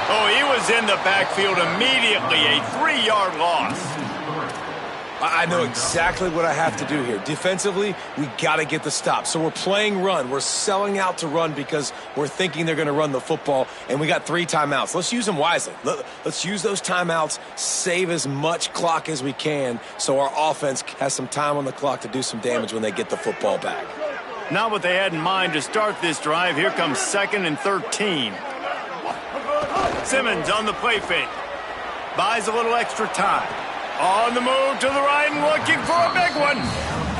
Oh, he was in the backfield immediately. A 3-yard loss. I know exactly what I have to do here. Defensively, we got to get the stop. So we're playing run. We're selling out to run because we're thinking they're going to run the football, and we got 3 timeouts. Let's use them wisely. Let's use those timeouts, save as much clock as we can so our offense has some time on the clock to do some damage when they get the football back. Not what they had in mind to start this drive. Here comes 2nd and 13. Simmons on the play fake. Buys a little extra time. On the move to the right and looking for a big one.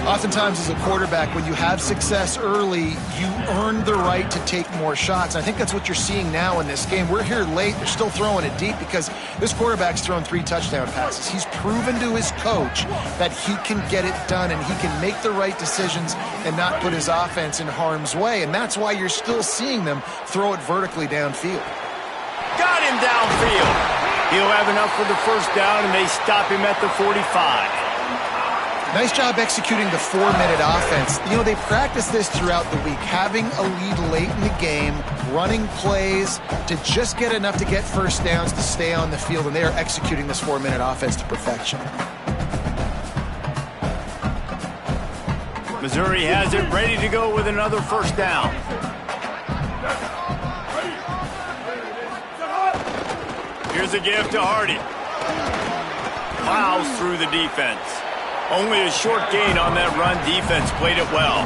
Oftentimes as a quarterback, when you have success early, you earn the right to take more shots. And I think that's what you're seeing now in this game. We're here late. They're still throwing it deep because this quarterback's thrown 3 touchdown passes. He's proven to his coach that he can get it done and he can make the right decisions and not put his offense in harm's way. And that's why you're still seeing them throw it vertically downfield. Got him downfield. He'll have enough for the 1st down, and they stop him at the 45. Nice job executing the 4-minute offense. You know, they practice this throughout the week, having a lead late in the game, running plays to just get enough to get 1st downs to stay on the field, and they are executing this 4-minute offense to perfection. Missouri has it ready to go with another 1st down. Here's a give to Hardy. Plows through the defense. Only a short gain on that run. Defense played it well.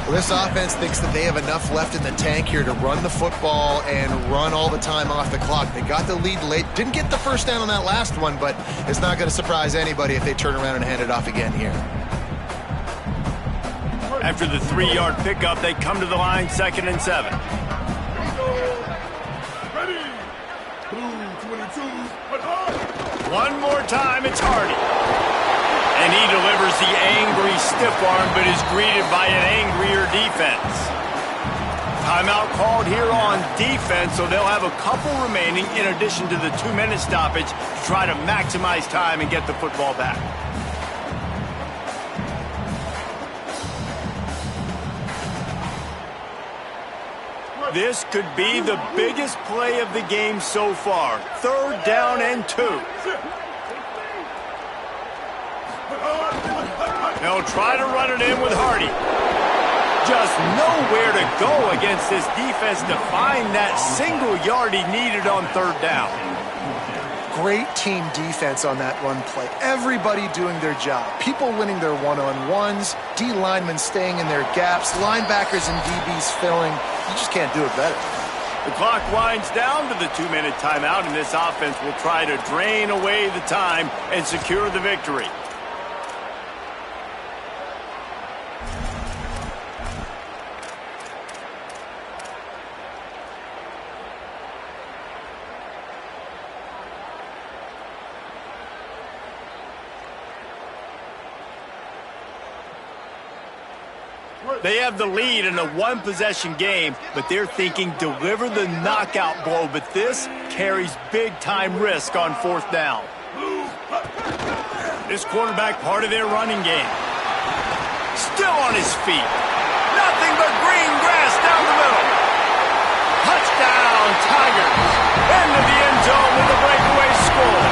Well, this offense thinks that they have enough left in the tank here to run the football and run all the time off the clock. They got the lead late. Didn't get the 1st down on that last one, but it's not going to surprise anybody if they turn around and hand it off again here. After the 3-yard pickup, they come to the line, 2nd and 7. One more time, it's Hardy. And he delivers the angry stiff arm, but is greeted by an angrier defense. Timeout called here on defense, so they'll have a couple remaining in addition to the 2-minute stoppage to try to maximize time and get the football back. This could be the biggest play of the game so far. 3rd down and 2. They'll try to run it in with Hardy. Just nowhere to go against this defense to find that single yard he needed on 3rd down. Great team defense on that run play. Everybody doing their job. People winning their one-on-ones, D linemen staying in their gaps, linebackers and DBs filling. You just can't do it better. The clock winds down to the 2-minute timeout, and this offense will try to drain away the time and secure the victory. They have the lead in a one-possession game, but they're thinking deliver the knockout blow, but this carries big-time risk on fourth down. This quarterback part of their running game. Still on his feet. Nothing but green grass down the middle. Touchdown, Tigers. Into the end zone with a breakaway score.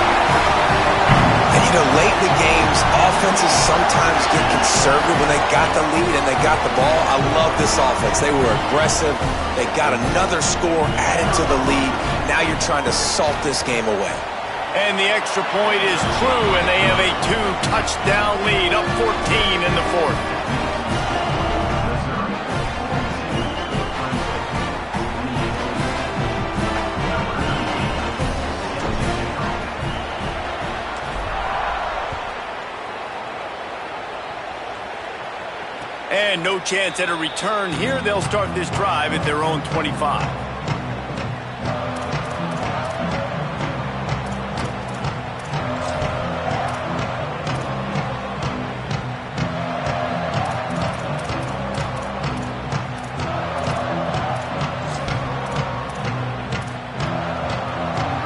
And you know, late in the games, offenses sometimes get conservative when they got the lead and they got the ball. I love this offense. They were aggressive. They got another score added to the lead. Now you're trying to salt this game away. And the extra point is true, and they have a 2-touchdown lead, up 14 in the fourth. And no chance at a return here. They'll start this drive at their own 25.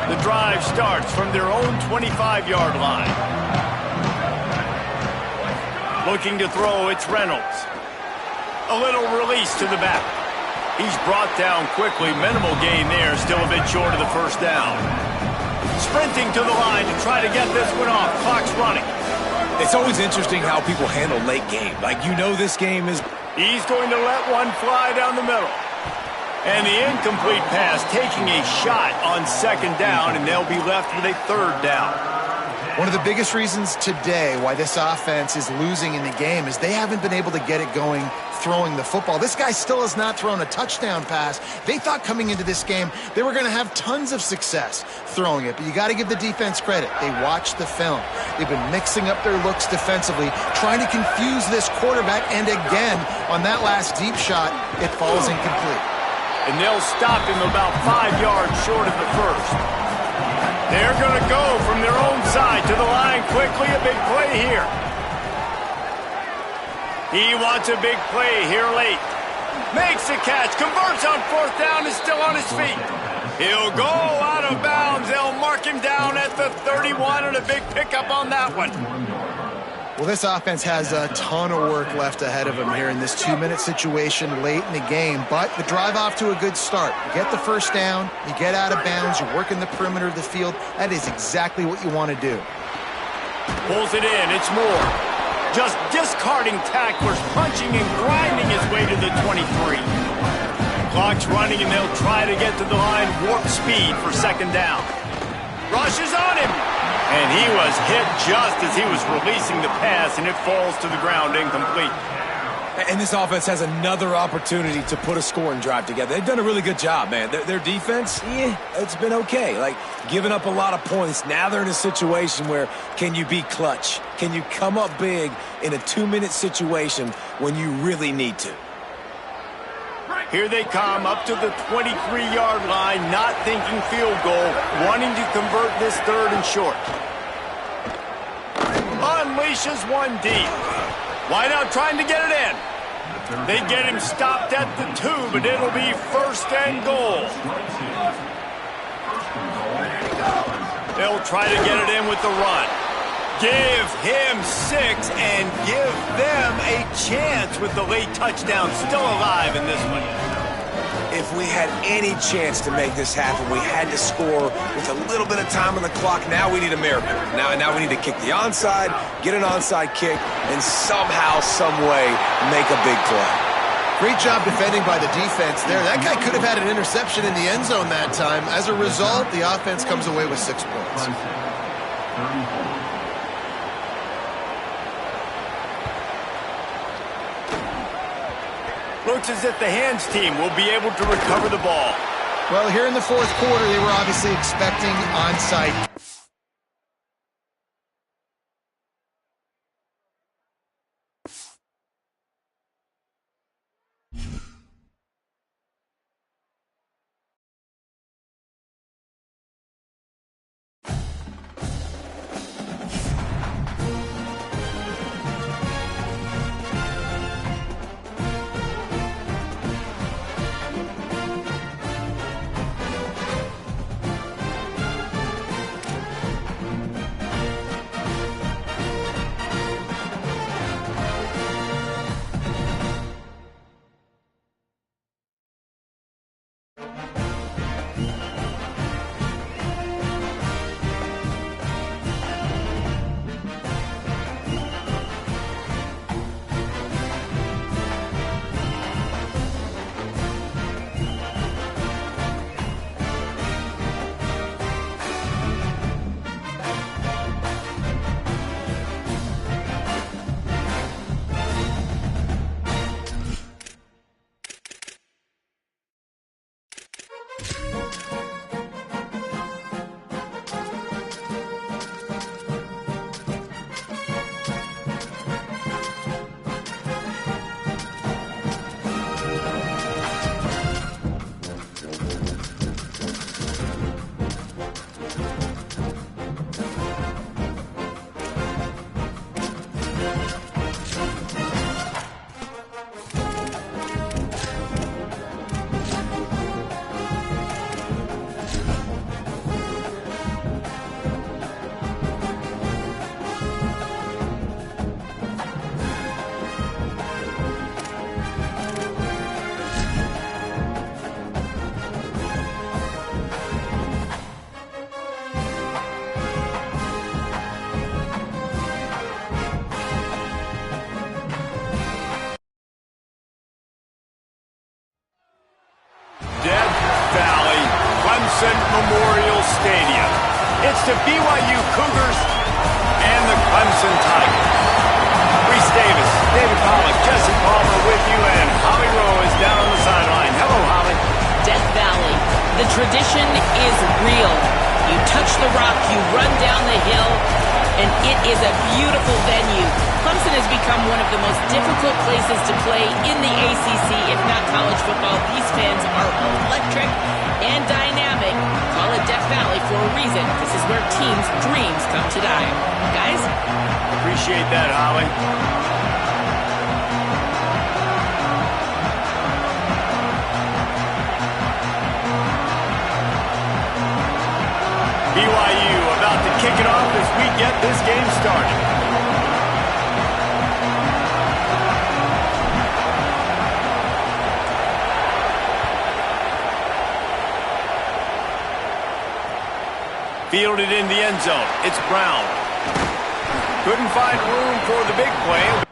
The drive starts from their own 25-yard line. Looking to throw, it's Reynolds. A little release to the back. He's brought down quickly. Minimal gain there. Still a bit short of the first down. Sprinting to the line to try to get this one off. Clock's running. It's always interesting how people handle late game. Like, you know this game is... He's going to let one fly down the middle. And the incomplete pass taking a shot on second down, and they'll be left with a third down. One of the biggest reasons today why this offense is losing in the game is they haven't been able to get it going throwing the football. This guy still has not thrown a touchdown pass. They thought coming into this game they were going to have tons of success throwing it, but you got to give the defense credit. They watched the film. They've been mixing up their looks defensively, trying to confuse this quarterback, and again, on that last deep shot, it falls incomplete. And they'll stop him about 5 yards short of the first. They're going to go from their own side to the line quickly. A big play here. He wants a big play here late. Makes a catch. Converts on fourth down. Is still on his feet. He'll go out of bounds. They'll mark him down at the 31, and a big pickup on that one. Well, this offense has a ton of work left ahead of them here in this 2-minute situation late in the game, but the drive off to a good start. You get the first down, you get out of bounds, you work in the perimeter of the field. That is exactly what you want to do. Pulls it in. It's Moore. Just discarding tacklers, punching and grinding his way to the 23. Clock's running, and they'll try to get to the line warp speed for second down. Rushes on him. And he was hit just as he was releasing the pass, and it falls to the ground incomplete. And this offense has another opportunity to put a scoring drive together. They've done a really good job, man. Their defense, it's been okay. Like, giving up a lot of points. Now they're in a situation where can you be clutch? Can you come up big in a 2-minute situation when you really need to? Here they come up to the 23-yard line, not thinking field goal, wanting to convert this third and short. Unleashes one deep. Wide out trying to get it in. They get him stopped at the 2, but it'll be first and goal. They'll try to get it in with the run. Give him 6 and give them a chance with the late touchdown. Still alive in this one. If we had any chance to make this happen, we had to score with a little bit of time on the clock. Now we need a miracle. Now we need to kick the onside, get an onside kick, and somehow, some way, make a big play. Great job defending by the defense there. That guy could have had an interception in the end zone that time. As a result, the offense comes away with 6 points. Looks as if the hands team will be able to recover the ball. Well, here in the fourth quarter, they were obviously expecting onside. stadium. It's the BYU Cougars and the Clemson Tigers. Reese Davis, David Pollack, Jesse Palmer with you, and Holly Rowe is down on the sideline. Hello, Holly. Death Valley. The tradition is real. You touch the rock, you run down the hill, and it is a beautiful venue. Clemson has become one of the most difficult places to play in the ACC, if not college football. These fans are electric and dynamic. Call it Death Valley for a reason. This is where teams' dreams come to die. Guys? Appreciate that, Holly. BYU about to kick it off as we get this game started. Fielded in the end zone. It's Brown. Couldn't find room for the big play.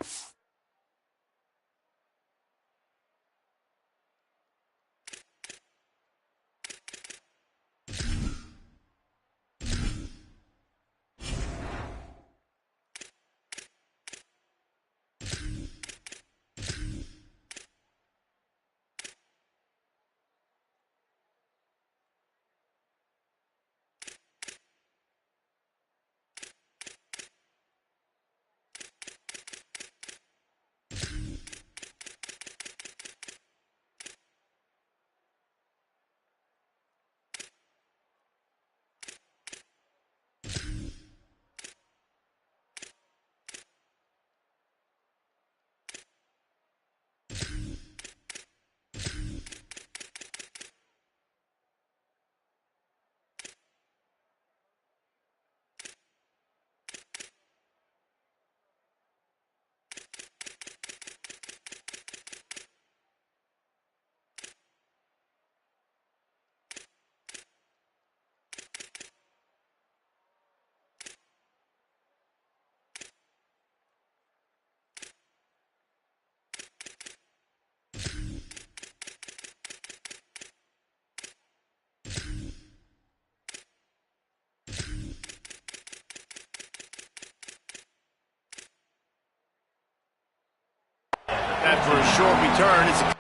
And for a short return, it's...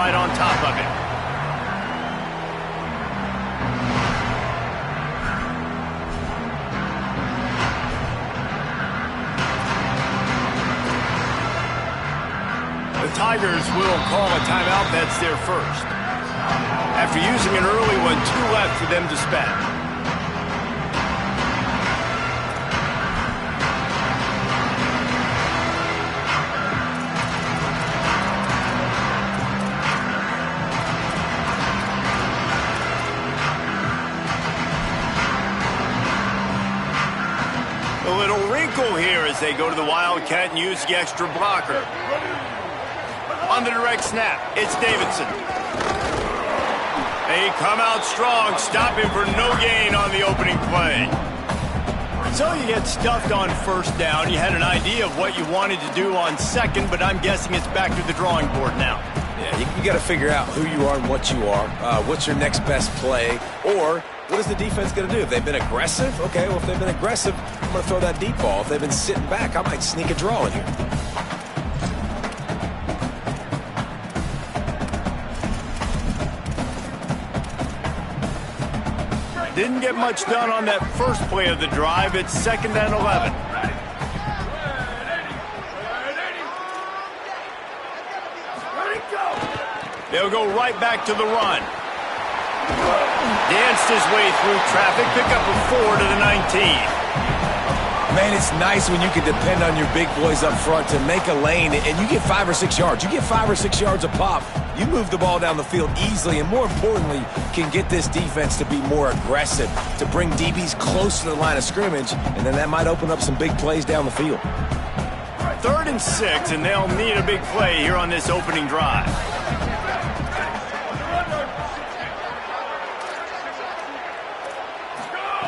right on top of it. The Tigers will call a timeout. That's their first. After using an early one, 2 left for them to spend. A little wrinkle here as they go to the Wildcat and use the extra blocker. On the direct snap, it's Davidson. They come out strong, stopping for no gain on the opening play. So you get stuffed on first down. You had an idea of what you wanted to do on second, but I'm guessing it's back to the drawing board now. Yeah, you got to figure out who you are and what you are. What's your next best play? Or what is the defense going to do? If they've been aggressive, okay, well, if they've been aggressive, I'm going to throw that deep ball. If they've been sitting back, I might sneak a draw in here. Didn't get much done on that first play of the drive. It's 2nd and 11. They'll go right back to the run. Danced his way through traffic, pick up a 4 to the 19. Man, it's nice when you can depend on your big boys up front to make a lane, and you get 5 or 6 yards. You get 5 or 6 yards a pop. You move the ball down the field easily, and more importantly, can get this defense to be more aggressive, to bring DBs close to the line of scrimmage, and then that might open up some big plays down the field. 3rd and 6, and they'll need a big play here on this opening drive.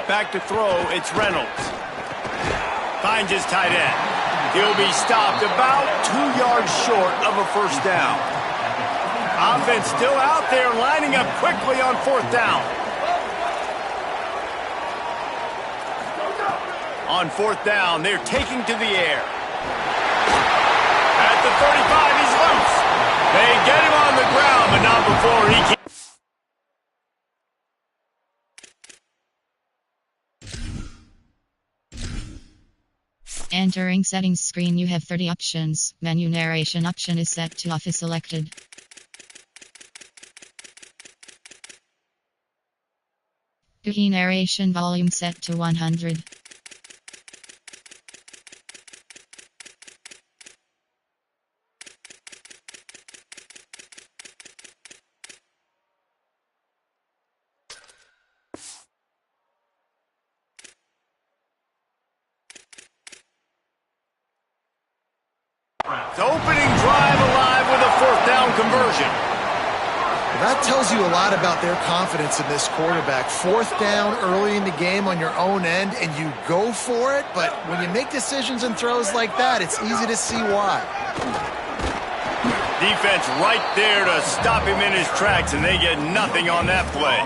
Back to throw, it's Reynolds. Finds his tight end. He'll be stopped about 2 yards short of a first down. Offense still out there, lining up quickly on 4th down. On 4th down, they're taking to the air. At the 35, he's loose. They get him on the ground, but not before he can. Entering settings screen, you have 30 options. Menu narration option is set to off is selected. Key narration volume set to 100. Opening drive alive with a 4th down conversion. That tells you a lot about their confidence in this quarterback. 4th down early in the game on your own end, and you go for it, but when you make decisions and throws like that, it's easy to see why. Defense right there to stop him in his tracks, and they get nothing on that play.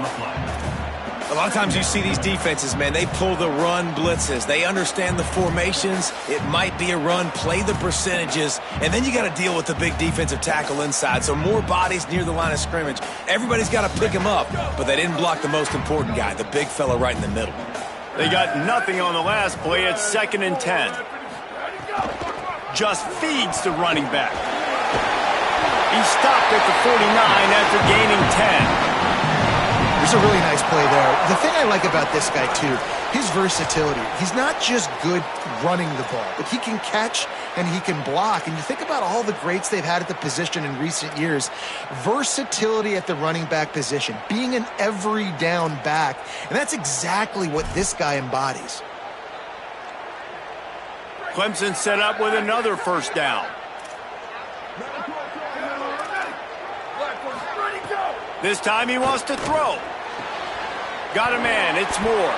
A lot of times you see these defenses, man, they pull the run blitzes. They understand the formations. It might be a run, play the percentages, and then you got to deal with the big defensive tackle inside. So more bodies near the line of scrimmage. Everybody's got to pick him up, but they didn't block the most important guy, the big fella right in the middle. They got nothing on the last play. It's 2nd and 10. Just feeds the running back. He stopped at the 49 after gaining 10. There's a really nice play there. The thing I like about this guy, too, his versatility. He's not just good running the ball, but he can catch and he can block. And you think about all the greats they've had at the position in recent years. Versatility at the running back position, being an every down back. And that's exactly what this guy embodies. Clemson set up with another 1st down. This time he wants to throw. Got a man, it's Moore.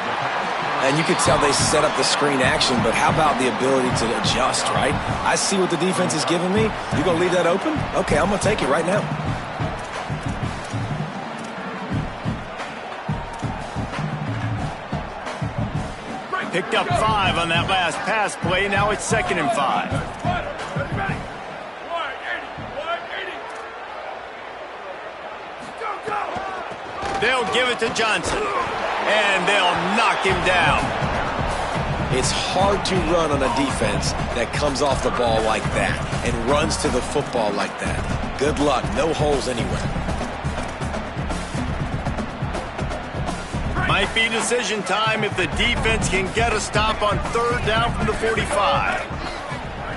And you could tell they set up the screen action, but how about the ability to adjust, right? I see what the defense is giving me. You gonna leave that open? Okay, I'm gonna take it right now. Picked up 5 on that last pass play. Now it's 2nd and 5. They'll give it to Johnson, and they'll knock him down. It's hard to run on a defense that comes off the ball like that and runs to the football like that. Good luck. No holes anywhere. Might be decision time if the defense can get a stop on 3rd down from the 45.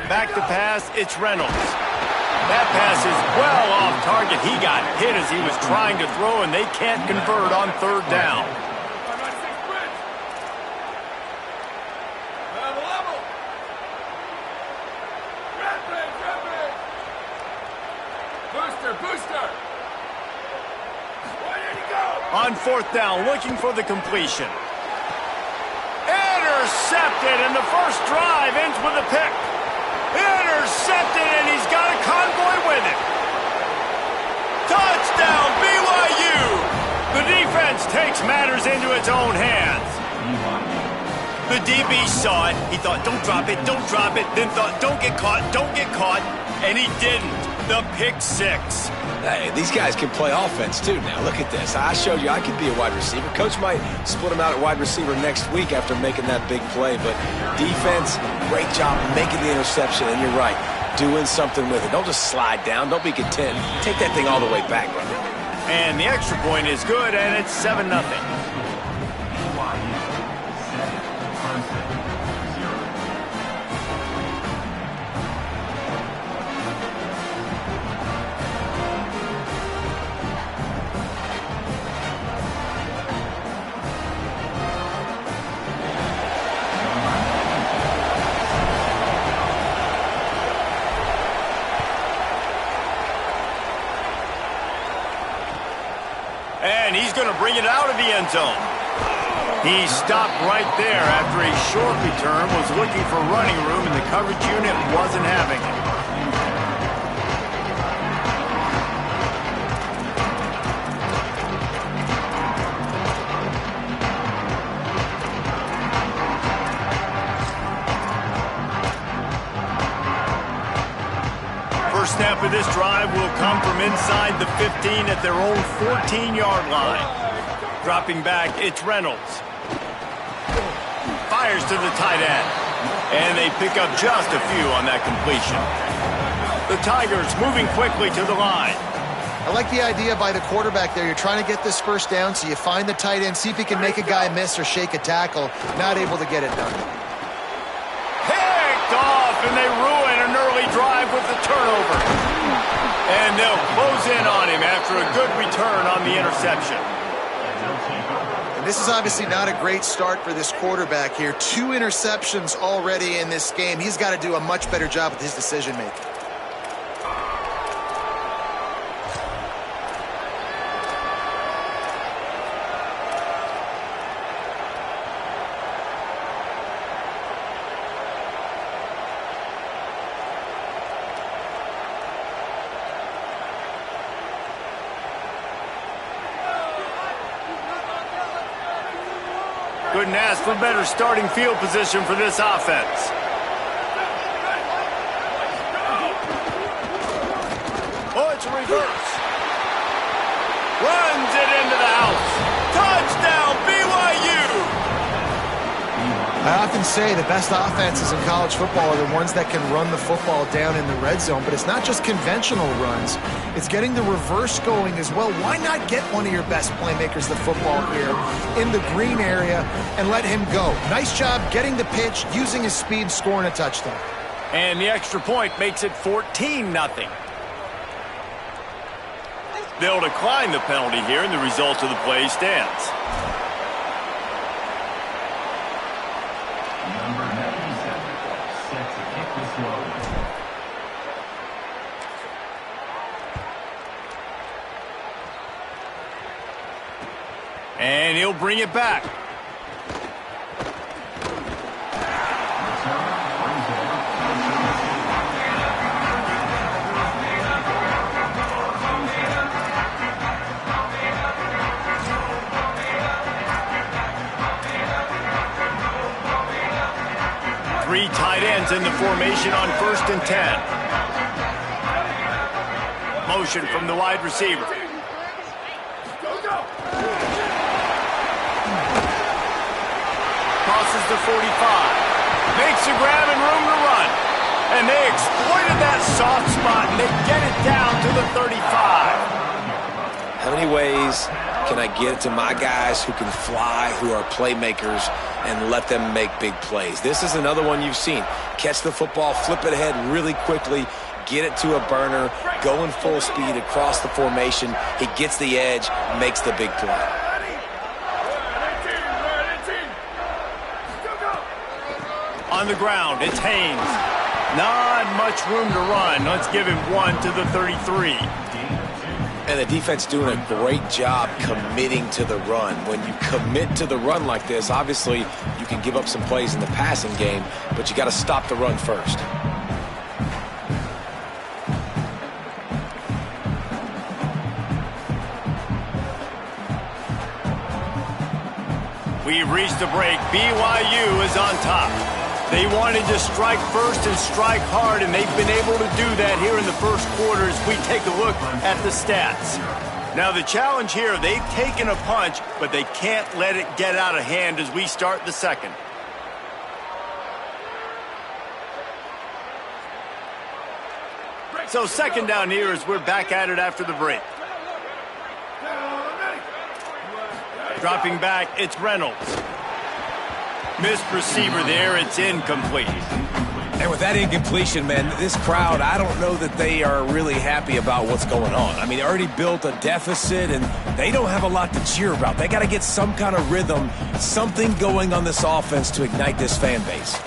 Back to pass, it's Reynolds. That pass is well off target. He got hit as he was trying to throw, and they can't convert on 3rd down. On 4th down, looking for the completion. Intercepted, and the first drive ends with a pick. Intercepted, and he's got a convoy with it. Touchdown, BYU! The defense takes matters into its own hands. The DB saw it. He thought, don't drop it, don't drop it. Then thought, don't get caught, don't get caught. And he didn't. The pick 6. Hey, these guys can play offense, too, now. Look at this. I showed you I could be a wide receiver. Coach might split him out at wide receiver next week after making that big play. But defense, great job making the interception. And you're right, doing something with it. Don't just slide down. Don't be content. Take that thing all the way back, brother. And the extra point is good, and it's 7-0. And he's going to bring it out of the end zone. He stopped right there after a short return, was looking for running room, and the coverage unit wasn't having it. First snap of this drive will come from inside the 15 at their own 14-yard line. Dropping back, it's Reynolds. Fires to the tight end. And they pick up just a few on that completion. The Tigers moving quickly to the line. I like the idea by the quarterback there. You're trying to get this first down, so you find the tight end, see if he can make a guy miss or shake a tackle. Not able to get it done. Picked off, and they ruin an early drive with the turnover. And they'll close in on him after a good return on the interception. And this is obviously not a great start for this quarterback here. 2 interceptions already in this game. He's got to do a much better job with his decision-making. Couldn't ask for better starting field position for this offense. Oh, it's a reverse. Runs it into the house. Touchdown, BYU! I often say the best offenses in college football are the ones that can run the football down in the red zone, but it's not just conventional runs. It's getting the reverse going as well. Why not get one of your best playmakers the football here in the green area and let him go? Nice job getting the pitch, using his speed, scoring a touchdown. And the extra point makes it 14-0. They'll decline the penalty here, and the result of the play stands. Number 97, set to kick this one. And he'll bring it back. Three tight ends in the formation on 1st and 10. Motion from the wide receiver. Crosses the 45. Makes a grab and room to run. And they exploited that soft spot, and they get it down to the 35. How many ways can I get it to my guys who can fly, who are playmakers, and let them make big plays? This is another one you've seen. Catch the football, flip it ahead really quickly, get it to a burner, go in full speed across the formation. He gets the edge, makes the big play. On the ground, it's Haynes. Not much room to run. Let's give him 1 to the 33. And the defense doing a great job committing to the run. When you commit to the run like this, obviously you can give up some plays in the passing game, but you got to stop the run first. We've reached the break. BYU is on top. They wanted to strike first and strike hard, and they've been able to do that here in the first quarter as we take a look at the stats. Now the challenge here, they've taken a punch, but they can't let it get out of hand as we start the second. So second down here as we're back at it after the break. Dropping back, it's Reynolds. Missed receiver there, it's incomplete. And with that incompletion, man, this crowd, I don't know that they are really happy about what's going on. I mean, they already built a deficit, and they don't have a lot to cheer about. They got to get some kind of rhythm, something going on this offense to ignite this fan base.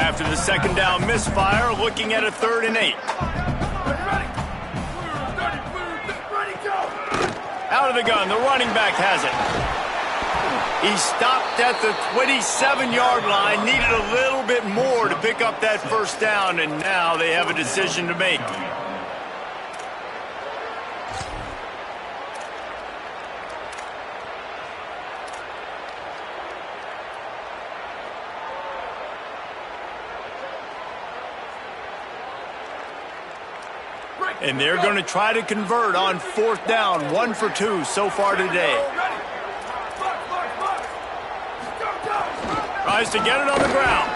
After the second down misfire, looking at a 3rd and 8. Out of the gun, the running back has it. He stopped at the 27-yard line, needed a little bit more to pick up that first down, and now they have a decision to make. And they're going to try to convert on 4th down, 1 for 2 so far today. Tries to get it on the ground.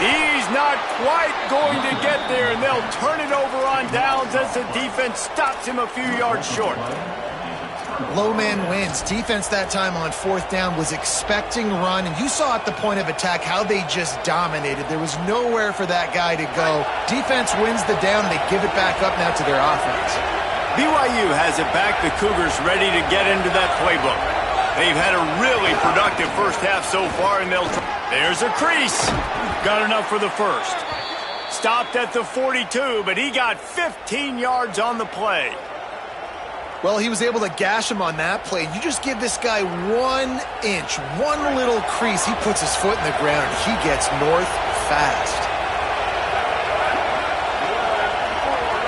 He's not quite going to get there, and they'll turn it over on downs as the defense stops him a few yards short. Low man wins. Defense that time on 4th down was expecting run, and you saw at the point of attack how they just dominated. There was nowhere for that guy to go. Defense wins the down. They give it back up now to their offense. BYU has it back. The Cougars ready to get into that playbook. They've had a really productive first half so far, and there's a crease. Got enough for the first. Stopped at the 42, but he got 15 yards on the play. Well, he was able to gash him on that play. You just give this guy 1 inch, one little crease. He puts his foot in the ground, and he gets north fast.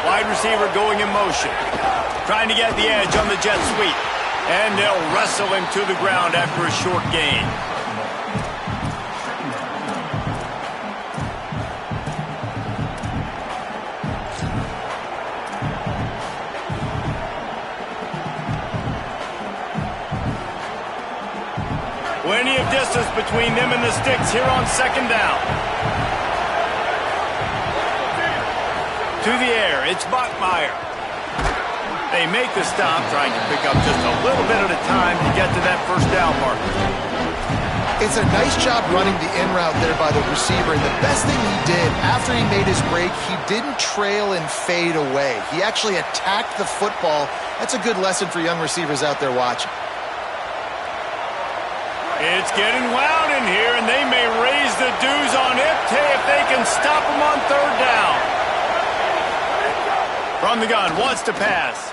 Wide receiver going in motion. Trying to get the edge on the jet sweep. And they'll wrestle him to the ground after a short gain. Plenty of distance between them and the sticks here on 2nd down. To the air, it's Bachmeier. They make the stop, trying to pick up just a little bit at a time to get to that first down marker. It's a nice job running the in route there by the receiver, and the best thing he did after he made his break, he didn't trail and fade away. He actually attacked the football. That's a good lesson for young receivers out there watching. It's getting loud in here, and they may raise the dues on Ncaa if they can stop him on 3rd down. From the gun, wants to pass.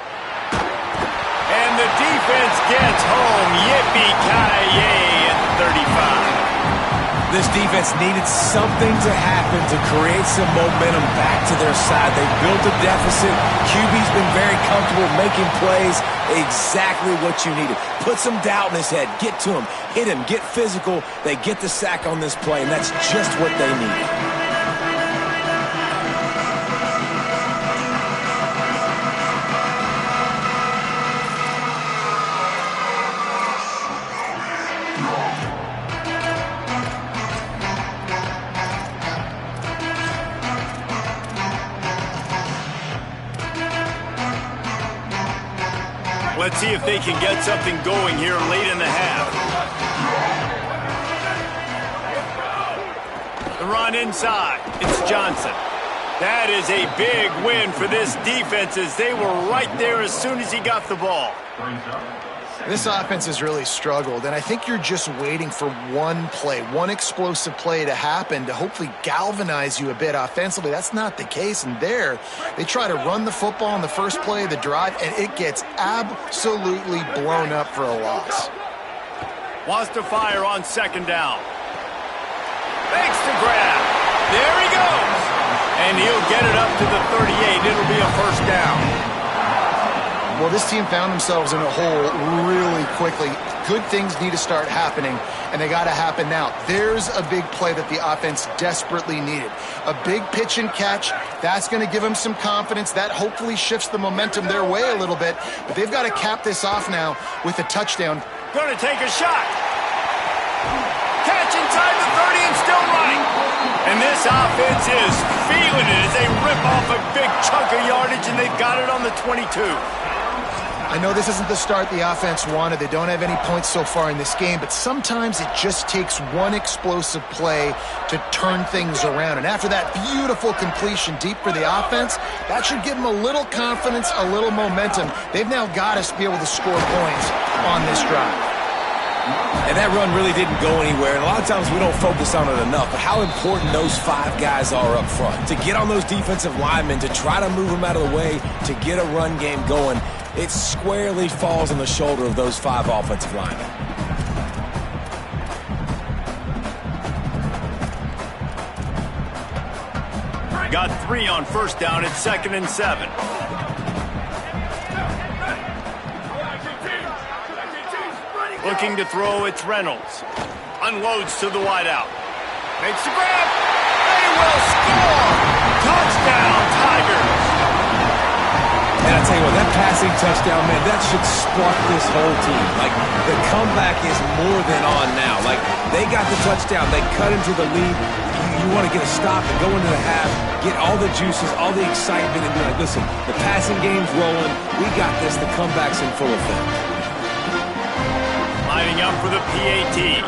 And the defense gets home. Yippee-ki-yay at 35. This defense needed something to happen to create some momentum back to their side. They built a deficit. QB's been very comfortable making plays. Exactly what you needed. Put some doubt in his head. Get to him. Hit him. Get physical. They get the sack on this play, and that's just what they needed. Let's see if they can get something going here late in the half. The run inside. It's Johnson. That is a big win for this defense as they were right there as soon as he got the ball. This offense has really struggled, and I think you're just waiting for one play, one explosive play to happen to hopefully galvanize you a bit offensively. That's not the case, and there they try to run the football on the first play of the drive, and it gets absolutely blown up for a loss. Wants to fire on 2nd down. Makes the grab. There he goes. And he'll get it up to the 38. It'll be a first down. Well, this team found themselves in a hole really quickly. Good things need to start happening, and they got to happen now. There's a big play that the offense desperately needed. A big pitch and catch. That's going to give them some confidence. That hopefully shifts the momentum their way a little bit. But they've got to cap this off now with a touchdown. Going to take a shot. Catch inside the 30 and still running. And this offense is feeling it as they rip off a big chunk of yardage, and they've got it on the 22. I know this isn't the start the offense wanted. They don't have any points so far in this game, but sometimes it just takes one explosive play to turn things around. And after that beautiful completion deep for the offense, that should give them a little confidence, a little momentum. They've now got us to be able to score points on this drive. And that run really didn't go anywhere, and a lot of times we don't focus on it enough, but how important those 5 guys are up front. To get on those defensive linemen, to try to move them out of the way, to get a run game going, it squarely falls on the shoulder of those 5 offensive linemen. Got 3 on first down at 2nd and 7. Looking to throw, it's Reynolds. Unloads to the wideout. Makes the grab. They will score! Touchdown, Tigers! And I tell you what, that passing touchdown, man, that should spark this whole team. Like, the comeback is more than on now. Like, they got the touchdown. They cut into the lead. You want to get a stop and go into the half, get all the juices, all the excitement, and be like, listen, the passing game's rolling. We got this. The comeback's in full effect. Lining up for the PAT.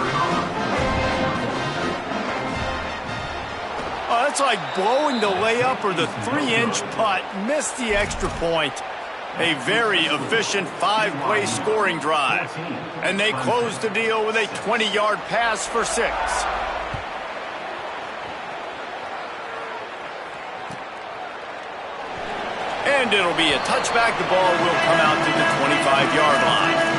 Oh, that's like blowing the layup or the 3-inch putt. Missed the extra point. A very efficient 5-play scoring drive. And they close the deal with a 20-yard pass for 6. And it'll be a touchback. The ball will come out to the 25-yard line.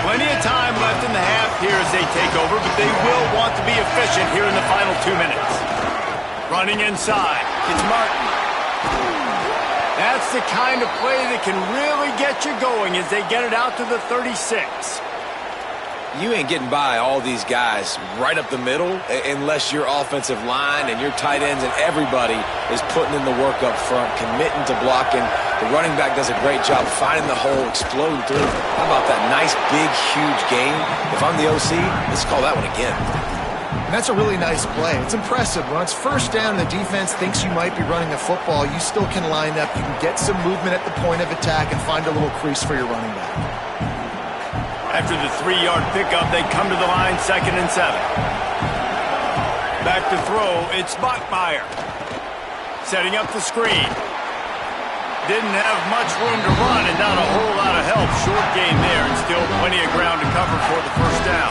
Plenty of time left in the half here as they take over, but they will want to be efficient here in the final 2 minutes. Running inside, it's Martin. That's the kind of play that can really get you going as they get it out to the 36. You ain't getting by all these guys right up the middle unless your offensive line and your tight ends and everybody is putting in the work up front, committing to blocking. The running back does a great job finding the hole, exploding through. How about that nice, big, huge game? If I'm the OC, let's call that one again. And that's a really nice play. It's impressive. When it's first down and the defense thinks you might be running a football, you still can line up. You can get some movement at the point of attack and find a little crease for your running back. After the 3-yard pickup, they come to the line, 2nd and 7. Back to throw, it's Bachmeier. Setting up the screen. Didn't have much room to run and not a whole lot of help. Short game there and still plenty of ground to cover for the first down.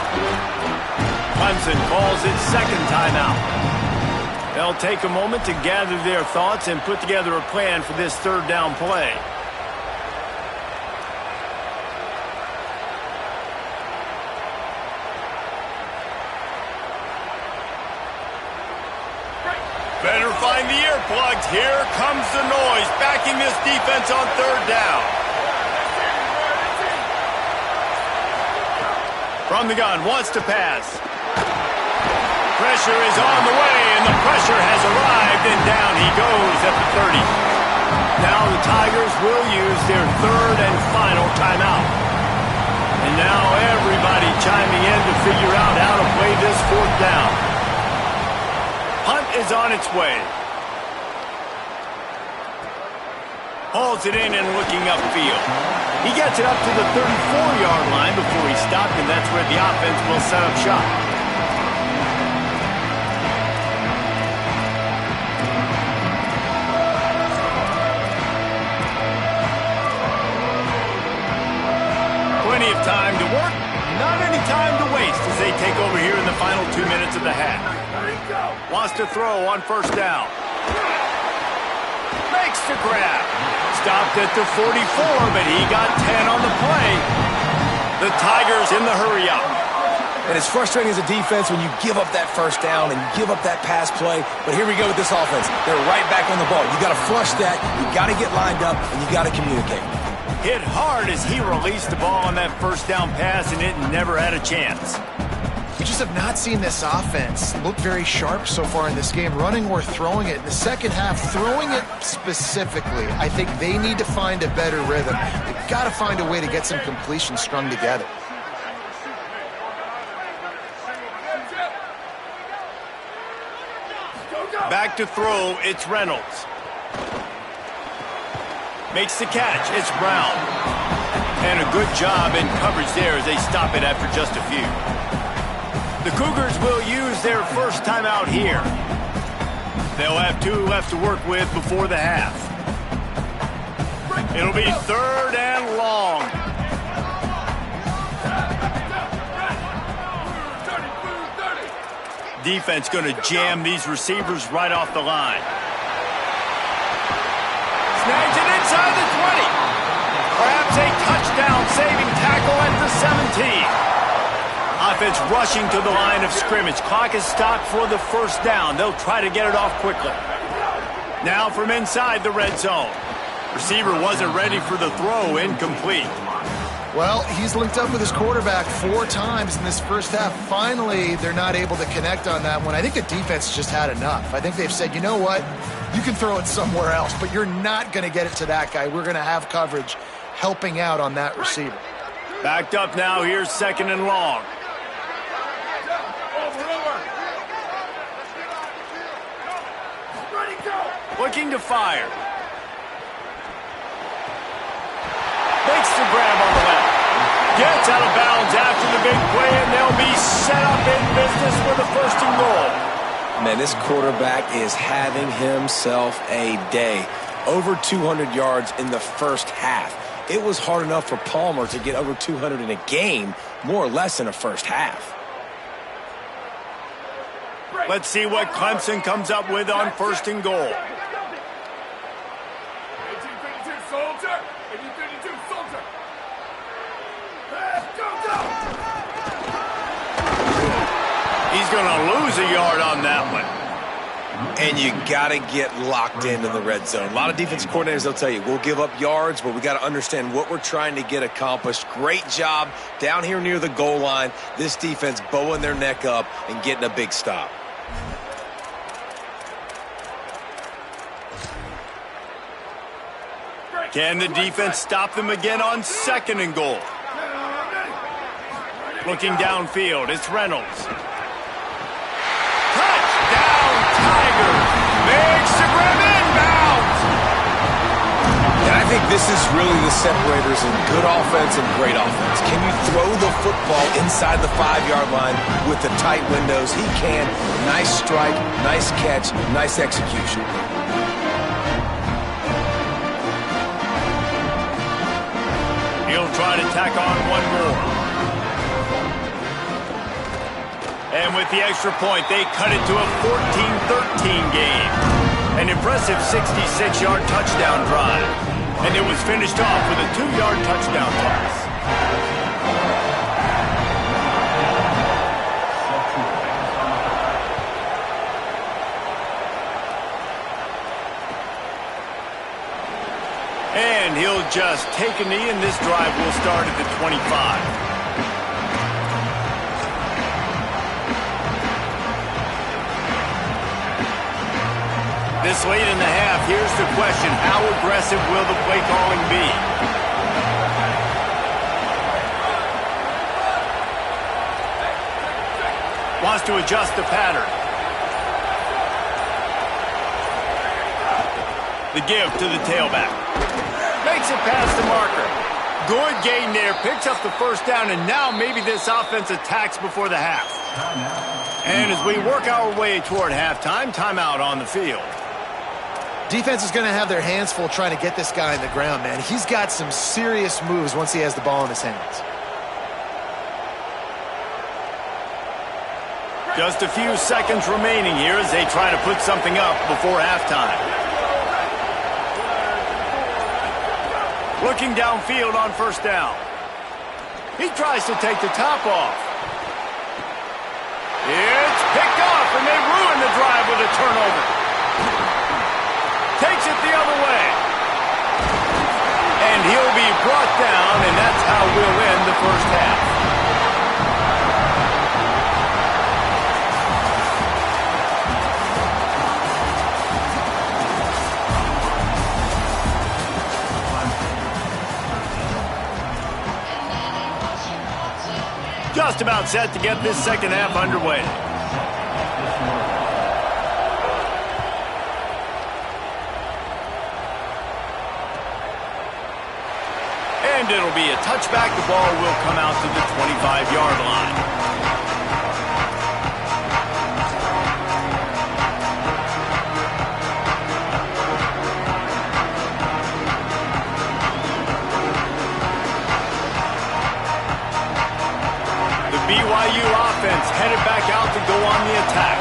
Clemson calls its 2nd timeout. They'll take a moment to gather their thoughts and put together a plan for this 3rd down play. Better find the earplugs. Here comes the noise, backing this defense on 3rd down. From the gun, wants to pass. Pressure is on the way, and the pressure has arrived, and down he goes at the 30. Now the Tigers will use their 3rd and final timeout. And now everybody chiming in to figure out how to play this 4th down. Hunt is on its way. Hauls it in and looking upfield. He gets it up to the 34-yard line before he stopped, and that's where the offense will set up shop. Plenty of time to work, not any time to waste as they take over here in the final 2 minutes of the half. Wants to throw on 1st down. Makes the grab. Stopped at the 44, but he got 10 on the play. The Tigers in the hurry up. And it's frustrating as a defense when you give up that first down and give up that pass play. But here we go with this offense. They're right back on the ball. You got to flush that. You got to get lined up, and you got to communicate. Hit hard as he released the ball on that first down pass, and it never had a chance. We just have not seen this offense look very sharp so far in this game, running or throwing it. In the second half, throwing it specifically, I think they need to find a better rhythm. They've got to find a way to get some completions strung together. Back to throw, it's Reynolds. Makes the catch, it's Brown. And a good job in coverage there as they stop it after just a few. The Cougars will use their first timeout here. They'll have 2 left to work with before the half. It'll be 3rd and long. Defense going to jam these receivers right off the line. Snags it inside the 20. Grabs a touchdown-saving tackle at the 17. Offense rushing to the line of scrimmage. Clock is stopped for the first down. They'll try to get it off quickly. Now from inside the red zone. Receiver wasn't ready for the throw, incomplete. Well, he's linked up with his quarterback 4 times in this first half. Finally, they're not able to connect on that one. I think the defense just had enough. I think they've said, you know what? You can throw it somewhere else, but you're not going to get it to that guy. We're going to have coverage helping out on that receiver. Backed up now. Here's 2nd and long. Looking to fire. Makes the grab on the left. Gets out of bounds after the big play, and they'll be set up in business with a 1st and goal. Man, this quarterback is having himself a day. Over 200 yards in the first half. It was hard enough for Palmer to get over 200 in a game, more or less in a first half. Let's see what Clemson comes up with on 1st and goal. He's going to lose a yard on that one. And you got to get locked in the red zone. A lot of defensive coordinators, they'll tell you, we'll give up yards, but we got to understand what we're trying to get accomplished. Great job down here near the goal line. This defense bowing their neck up and getting a big stop. Can the defense stop them again on 2nd and goal? Looking downfield, it's Reynolds. Touchdown, Tigers! Makes the grab inbounds! And I think this is really the separators in good offense and great offense. Can you throw the football inside the 5-yard line with the tight windows? He can. Nice strike, nice catch, nice execution. He'll try to tack on one more. And with the extra point, they cut it to a 14-13 game. An impressive 66-yard touchdown drive. And it was finished off with a 2-yard touchdown pass. And he'll just take a knee, and this drive will start at the 25. This late in the half, here's the question. How aggressive will the play calling be? Wants to adjust the pattern. The give to the tailback. Makes it past the marker. Good gain there. Picks up the first down, and now maybe this offense attacks before the half. And as we work our way toward halftime, timeout on the field. Defense is going to have their hands full trying to get this guy on the ground, man. He's got some serious moves once he has the ball in his hands. Just a few seconds remaining here as they try to put something up before halftime. Looking downfield on 1st down. He tries to take the top off. It's picked off, and they ruin the drive with a turnover. Takes it the other way. And he'll be brought down, and that's how we'll end the first half. Just about set to get this second half underway. And it'll be a touchback. The ball will come out to the 25-yard line. BYU offense headed back out to go on the attack.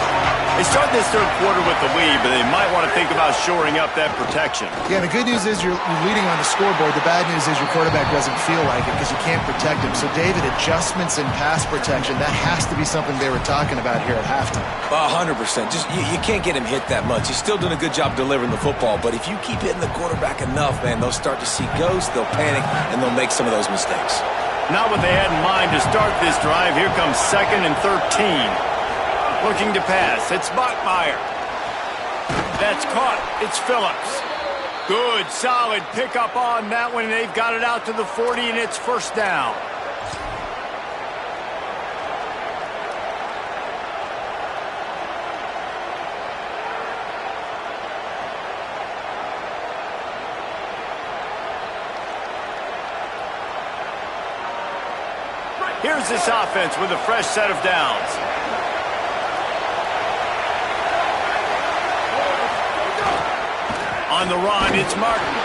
They start this third quarter with the lead, but they might want to think about shoring up that protection. Yeah, the good news is you're leading on the scoreboard. The bad news is your quarterback doesn't feel like it because you can't protect him. So, David, adjustments in pass protection, that has to be something they were talking about here at halftime. 100%. Just you can't get him hit that much. He's still doing a good job delivering the football, but if you keep hitting the quarterback enough, man, they'll start to see ghosts, they'll panic, and they'll make some of those mistakes. Not what they had in mind to start this drive. Here comes 2nd and 13. Looking to pass. It's Bachmeier. That's caught. It's Phillips. Good, solid pickup on that one. They've got it out to the 40, and it's first down. Here's this offense with a fresh set of downs. On the run, it's Martin.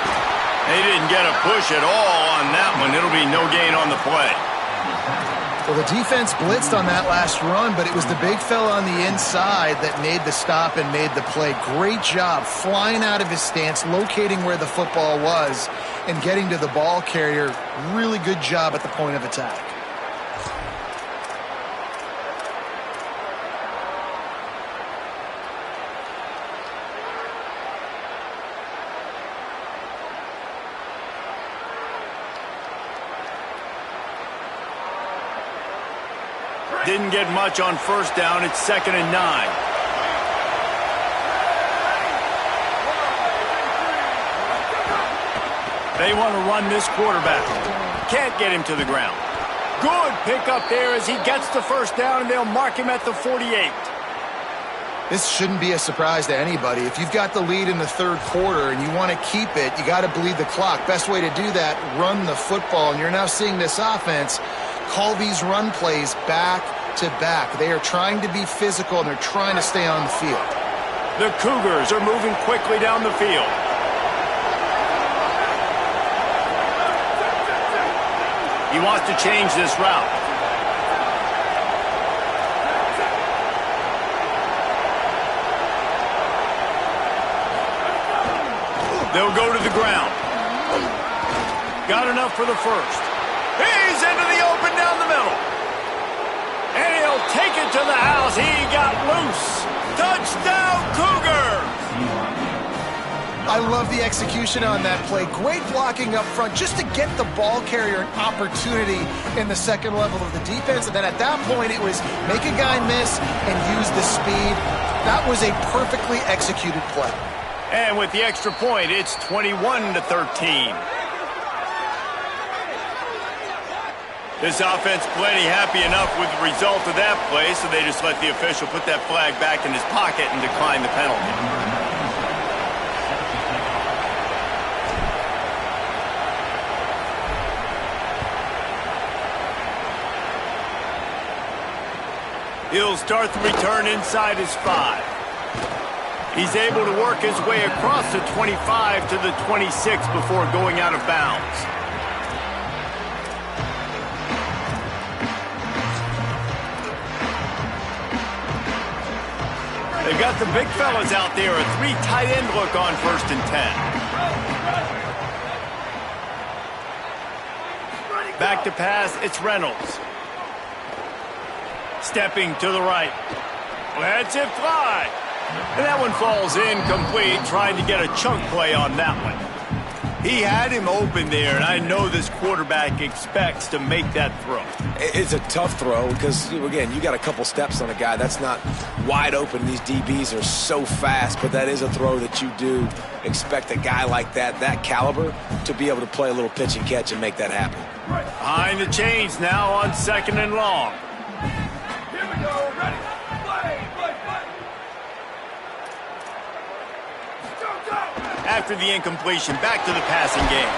They didn't get a push at all on that one. It'll be no gain on the play. Well, the defense blitzed on that last run, but it was the big fella on the inside that made the stop and made the play. Great job flying out of his stance, locating where the football was, and getting to the ball carrier. Really good job at the point of attack. Didn't get much on first down. It's 2nd and 9. They want to run this quarterback. Can't get him to the ground. Good pickup there as he gets the first down, and they'll mark him at the 48. This shouldn't be a surprise to anybody. If you've got the lead in the third quarter and you want to keep it, you got to bleed the clock. Best way to do that, run the football. And you're now seeing this offense call these run plays back to back. They are trying to be physical, and they're trying to stay on the field. The Cougars are moving quickly down the field. He wants to change this route. They'll go to the ground. Got enough for the first. He's into the open down the middle. And he'll take it to the house. He got loose. Touchdown, Cougar! I love the execution on that play. Great blocking up front just to get the ball carrier an opportunity in the second level of the defense. And then at that point, it was make a guy miss and use the speed. That was a perfectly executed play. And with the extra point, it's 21-13. This offense plenty happy enough with the result of that play, so they just let the official put that flag back in his pocket and decline the penalty. He'll start the return inside his 5. He's able to work his way across the 25 to the 26 before going out of bounds. They've got the big fellas out there, a 3 tight end look on 1st and 10. Back to pass, it's Reynolds. Stepping to the right. Lets it fly. And that one falls incomplete, trying to get a chunk play on that one. He had him open there, and I know this quarterback expects to make that throw. It's a tough throw because, again, you got a couple steps on a guy. That's not wide open. These DBs are so fast, but that is a throw that you do expect a guy like that caliber, to be able to play a little pitch and catch and make that happen. Behind the chains now on 2nd and long. Here we go. Ready. Play. Go. After the incompletion, back to the passing game.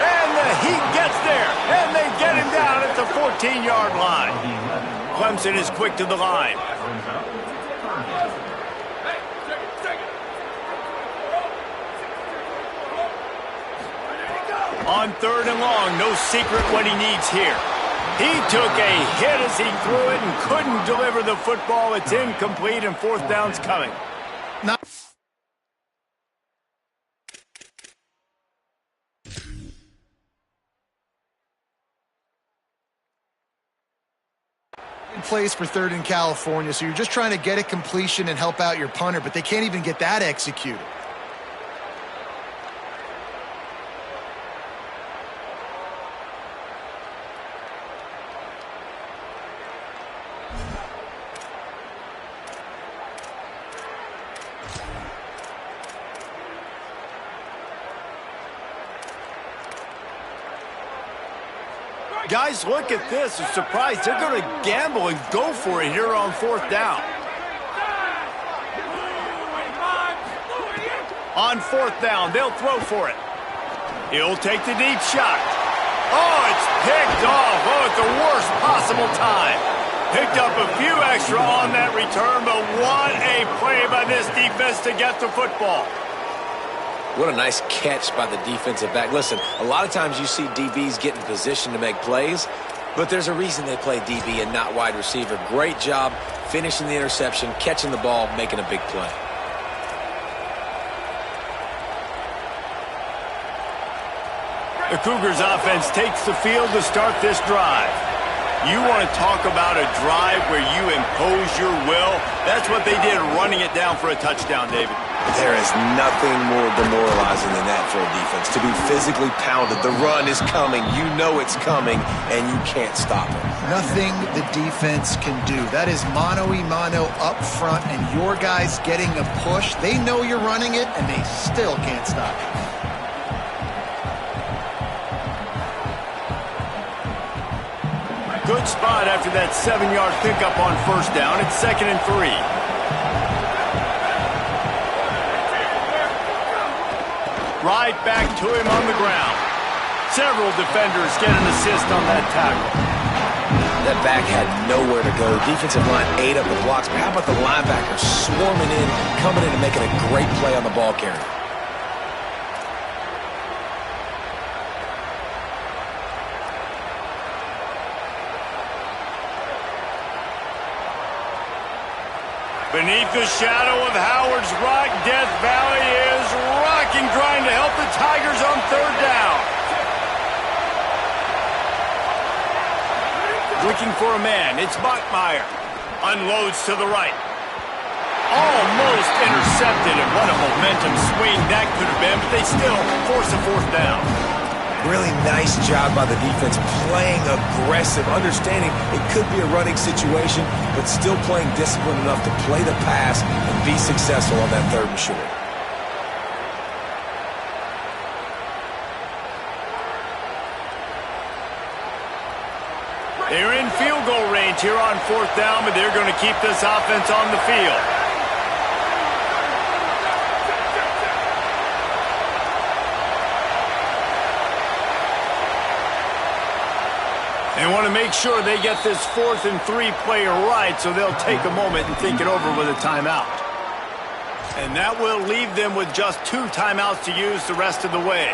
And the Heat gets there, and they get him down at the 14-yard line. Clemson is quick to the line. On 3rd and long, no secret what he needs here. He took a hit as he threw it and couldn't deliver the football. It's incomplete, and 4th down's coming. Plays for 3rd in California, so you're just trying to get a completion and help out your punter, but they can't even get that executed. Guys, look at this. I'm surprised they're going to gamble and go for it here on 4th down. On 4th down, they'll throw for it. He'll take the deep shot. Oh, it's picked off. Oh, at the worst possible time. Picked up a few extra on that return, but what a play by this defense to get the football. What a nice catch by the defensive back. Listen, a lot of times you see DBs get in position to make plays, but there's a reason they play DB and not wide receiver. Great job finishing the interception, catching the ball, making a big play. The Cougars offense takes the field to start this drive. You want to talk about a drive where you impose your will? That's what they did, running it down for a touchdown, David. There is nothing more demoralizing than that for a defense. To be physically pounded, the run is coming, you know it's coming, and you can't stop it. Nothing the defense can do. That is mano-a-mano up front, and your guys getting a push. They know you're running it, and they still can't stop it. Good spot after that 7-yard pickup on 1st down. It's 2nd and 3. Right back to him on the ground. Several defenders get an assist on that tackle. That back had nowhere to go. Defensive line ate up the blocks. But how about the linebackers swarming in, coming in and making a great play on the ball carrier? Beneath the shadow of Howard's Rock, Death Valley is rocking, trying to help the Tigers on 3rd down. Looking for a man, it's Bachmeier. Unloads to the right. Almost intercepted, and what a momentum swing that could have been, but they still force a 4th down. Really nice job by the defense, playing aggressive, understanding it could be a running situation, but still playing disciplined enough to play the pass and be successful on that 3rd and short. They're in field goal range here on 4th down, but they're going to keep this offense on the field. They want to make sure they get this 4th and 3 play right, so they'll take a moment and think it over with a timeout. And that will leave them with just 2 timeouts to use the rest of the way.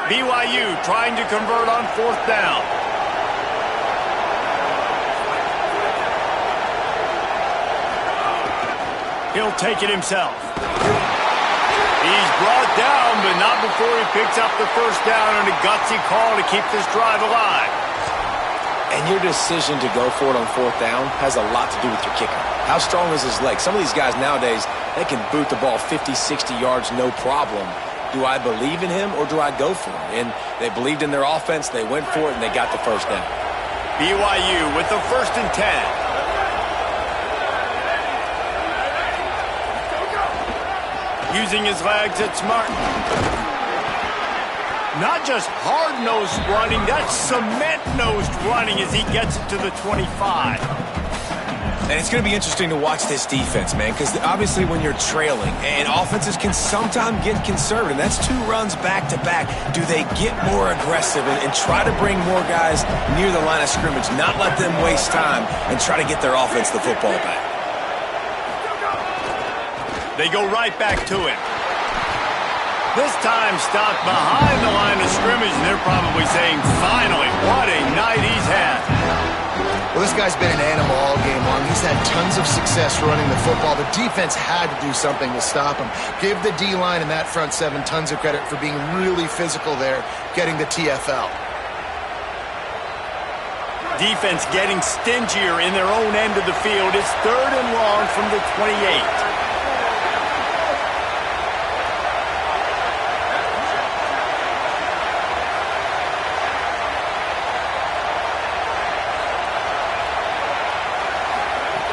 BYU trying to convert on 4th down. He'll take it himself. The He's brought down, but not before he picks up the first down and a gutsy call to keep this drive alive. And your decision to go for it on fourth down has a lot to do with your kicker. How strong is his leg? Some of these guys nowadays, they can boot the ball 50, 60 yards, no problem. Do I believe in him or do I go for it? And they believed in their offense, they went for it, and they got the first down. BYU with the 1st and 10. Using his legs, it's Martin. Not just hard-nosed running, that's cement-nosed running as he gets it to the 25. And it's going to be interesting to watch this defense, man, because obviously when you're trailing, and offenses can sometimes get conservative, that's 2 runs back-to-back. Do they get more aggressive and try to bring more guys near the line of scrimmage, not let them waste time, and try to get their offense the football back? They go right back to him. This time stopped behind the line of scrimmage, and they're probably saying, finally, what a night he's had. Well, this guy's been an animal all game long. He's had tons of success running the football. The defense had to do something to stop him. Give the D-line and that front 7 tons of credit for being really physical there, getting the TFL. Defense getting stingier in their own end of the field. It's 3rd and long from the 28.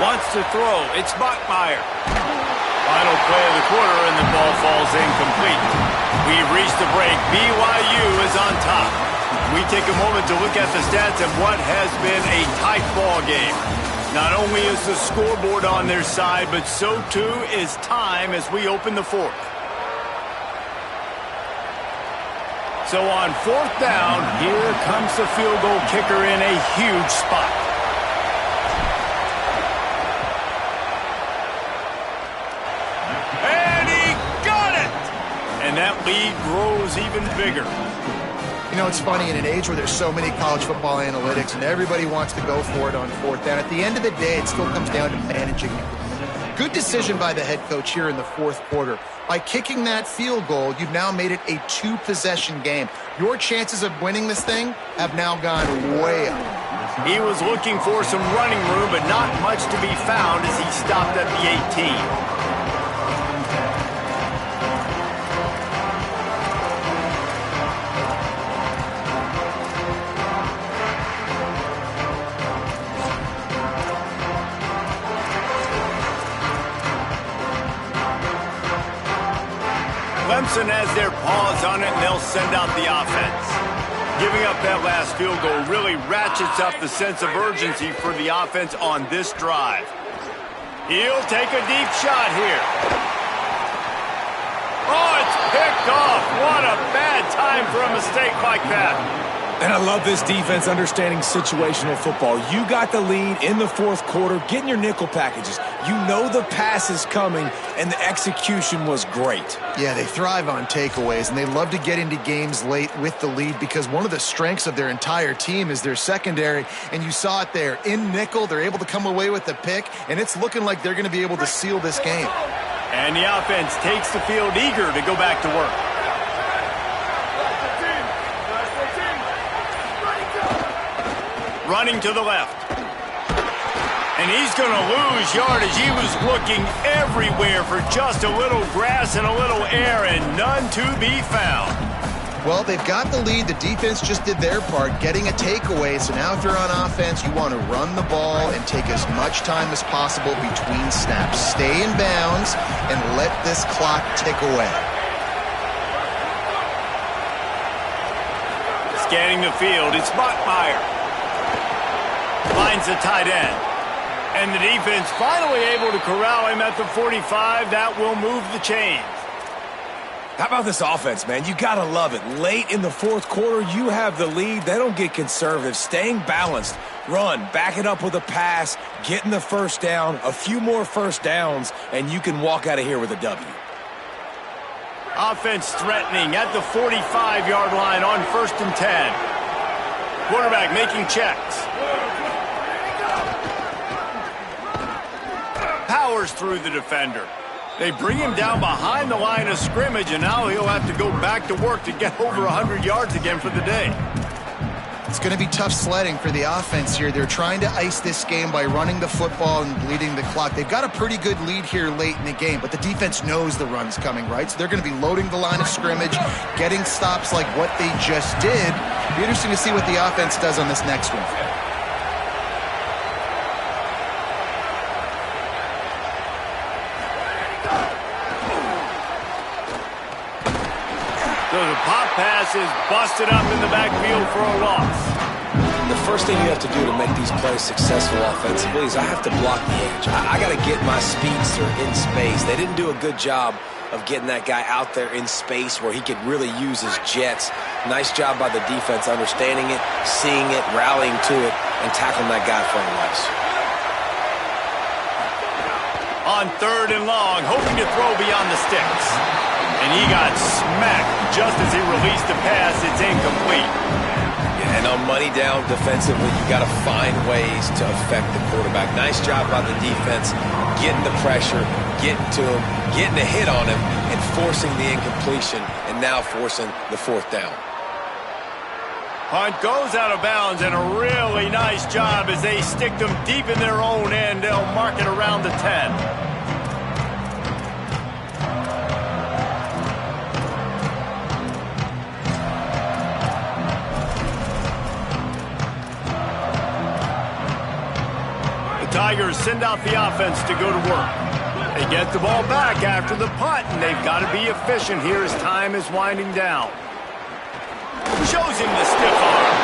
Wants to throw. It's Bachmeier. Final play of the quarter, and the ball falls incomplete. We've reached the break. BYU is on top. We take a moment to look at the stats of what has been a tight ball game. Not only is the scoreboard on their side, but so too is time as we open the 4th. So on 4th down, here comes the field goal kicker in a huge spot. And that lead grows even bigger. You know, it's funny, in an age where there's so many college football analytics and everybody wants to go for it on 4th down, at the end of the day, it still comes down to managing it. Good decision by the head coach here in the 4th quarter. By kicking that field goal, you've now made it a 2-possession game. Your chances of winning this thing have now gone way up. He was looking for some running room, but not much to be found as he stopped at the 18. Clemson has their paws on it, and they'll send out the offense. Giving up that last field goal really ratchets up the sense of urgency for the offense on this drive. He'll take a deep shot here. Oh, it's picked off. What a bad time for a mistake like that. And I love this defense understanding situational football. You got the lead in the 4th quarter, getting your nickel packages. You know the pass is coming, and the execution was great. Yeah, they thrive on takeaways, and they love to get into games late with the lead because one of the strengths of their entire team is their secondary, and you saw it there. In nickel, they're able to come away with the pick, and it's looking like they're going to be able to seal this game. And the offense takes the field eager to go back to work. Running to the left. And he's going to lose yardage. He was looking everywhere for just a little grass and a little air, and none to be found. Well, they've got the lead. The defense just did their part, getting a takeaway. So now if you're on offense, you want to run the ball and take as much time as possible between snaps. Stay in bounds and let this clock tick away. Scanning the field, it's Bachmeier. Finds the tight end. And the defense finally able to corral him at the 45. That will move the chains. How about this offense, man? You got to love it. Late in the 4th quarter, you have the lead. They don't get conservative. Staying balanced. Run. Back it up with a pass. Getting the first down. A few more first downs, and you can walk out of here with a W. Offense threatening at the 45-yard line on 1st and 10. Quarterback making checks. Powers through the defender. They bring him down behind the line of scrimmage, and now he'll have to go back to work to get over 100 yards again for the day. It's going to be tough sledding for the offense here. They're trying to ice this game by running the football and bleeding the clock. They've got a pretty good lead here late in the game, but the defense knows the run's coming, right? So they're going to be loading the line of scrimmage, getting stops like what they just did. It'll be interesting to see what the offense does on this next one. So the pop pass is busted up in the backfield for a loss. The first thing you have to do to make these plays successful offensively is I have to block the edge. I got to get my speedster in space. They didn't do a good job of getting that guy out there in space where he could really use his jets. Nice job by the defense understanding it, seeing it, rallying to it, and tackling that guy for a loss. On 3rd and long, hoping to throw beyond the sticks. And he got smacked just as he released the pass. It's incomplete. Yeah, and on money down defensively, you got to find ways to affect the quarterback. Nice job by the defense, getting the pressure, getting to him, getting a hit on him, and forcing the incompletion, and now forcing the 4th down. Punt goes out of bounds, and a really nice job as they stick them deep in their own end. They'll mark it around the 10. Tigers send out the offense to go to work. They get the ball back after the punt, and they've got to be efficient here as time is winding down. Shows him the stiff arm.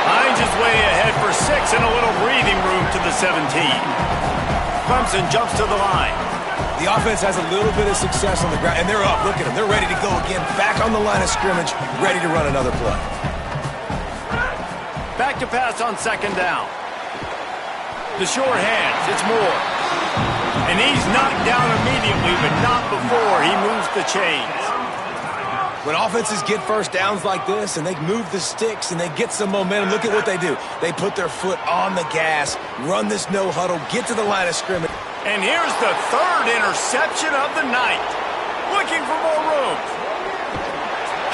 Hines is way ahead for 6 and a little breathing room to the 17. Clemson jumps to the line. The offense has a little bit of success on the ground, and they're up. Look at them. They're ready to go again. Back on the line of scrimmage, ready to run another play. Back to pass on 2nd down. The short hands, it's Moore. And he's knocked down immediately, but not before he moves the chains. When offenses get first downs like this and they move the sticks and they get some momentum, look at what they do. They put their foot on the gas, run this no huddle, get to the line of scrimmage. And here's the 3rd interception of the night. Looking for more room.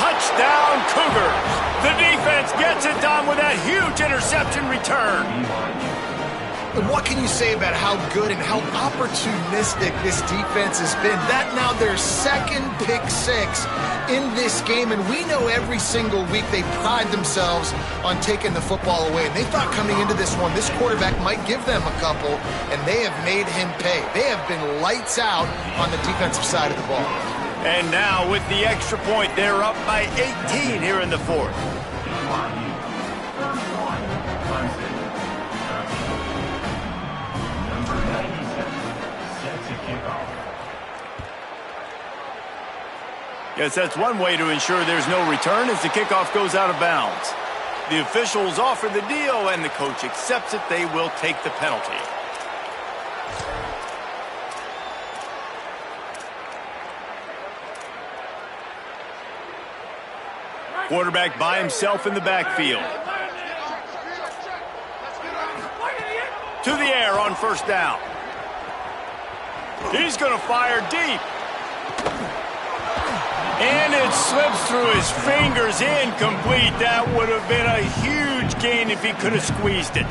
Touchdown Cougars. The defense gets it done with that huge interception return. And what can you say about how good and how opportunistic this defense has been? That now their 2nd pick 6 in this game, and we know every single week they pride themselves on taking the football away. And they thought coming into this one, this quarterback might give them a couple, and they have made him pay. They have been lights out on the defensive side of the ball. And now with the extra point, they're up by 18 here in the 4th. Yes, that's one way to ensure there's no return as the kickoff goes out of bounds. The officials offer the deal, and the coach accepts it. They will take the penalty. Quarterback by himself in the backfield. To the air on 1st down. He's going to fire deep. And it slips through his fingers, incomplete. That would have been a huge gain if he could have squeezed it.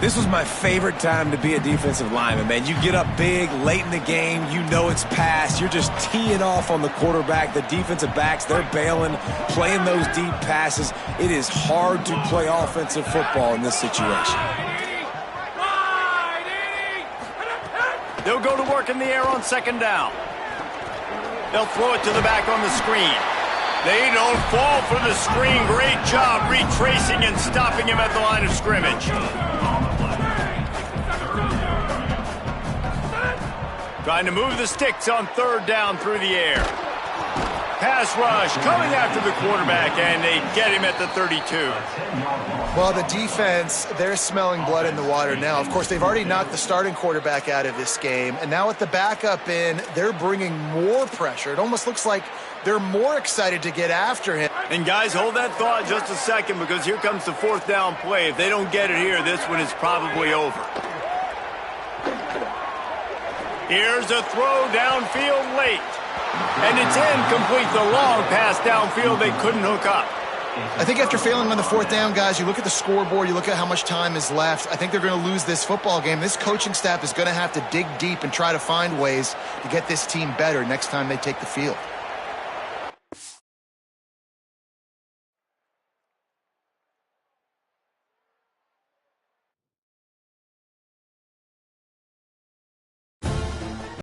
This was my favorite time to be a defensive lineman, man. You get up big, late in the game, you know it's past. You're just teeing off on the quarterback. The defensive backs, they're bailing, playing those deep passes. It is hard to play offensive football in this situation. They'll go to work in the air on 2nd down. They'll throw it to the back on the screen. They don't fall for the screen. Great job retracing and stopping him at the line of scrimmage. Trying to move the sticks on 3rd down through the air. Pass rush coming after the quarterback, and they get him at the 32. Well, the defense, they're smelling blood in the water now. Of course, they've already knocked the starting quarterback out of this game, and now with the backup in, they're bringing more pressure. It almost looks like they're more excited to get after him. And guys, hold that thought just a second, because here comes the 4th down play. If they don't get it here, this one is probably over. Here's a throw downfield late. And it's incomplete. The long pass downfield they couldn't hook up. I think after failing on the fourth down, guys, you look at the scoreboard, you look at how much time is left. I think they're going to lose this football game. This coaching staff is going to have to dig deep and try to find ways to get this team better next time they take the field.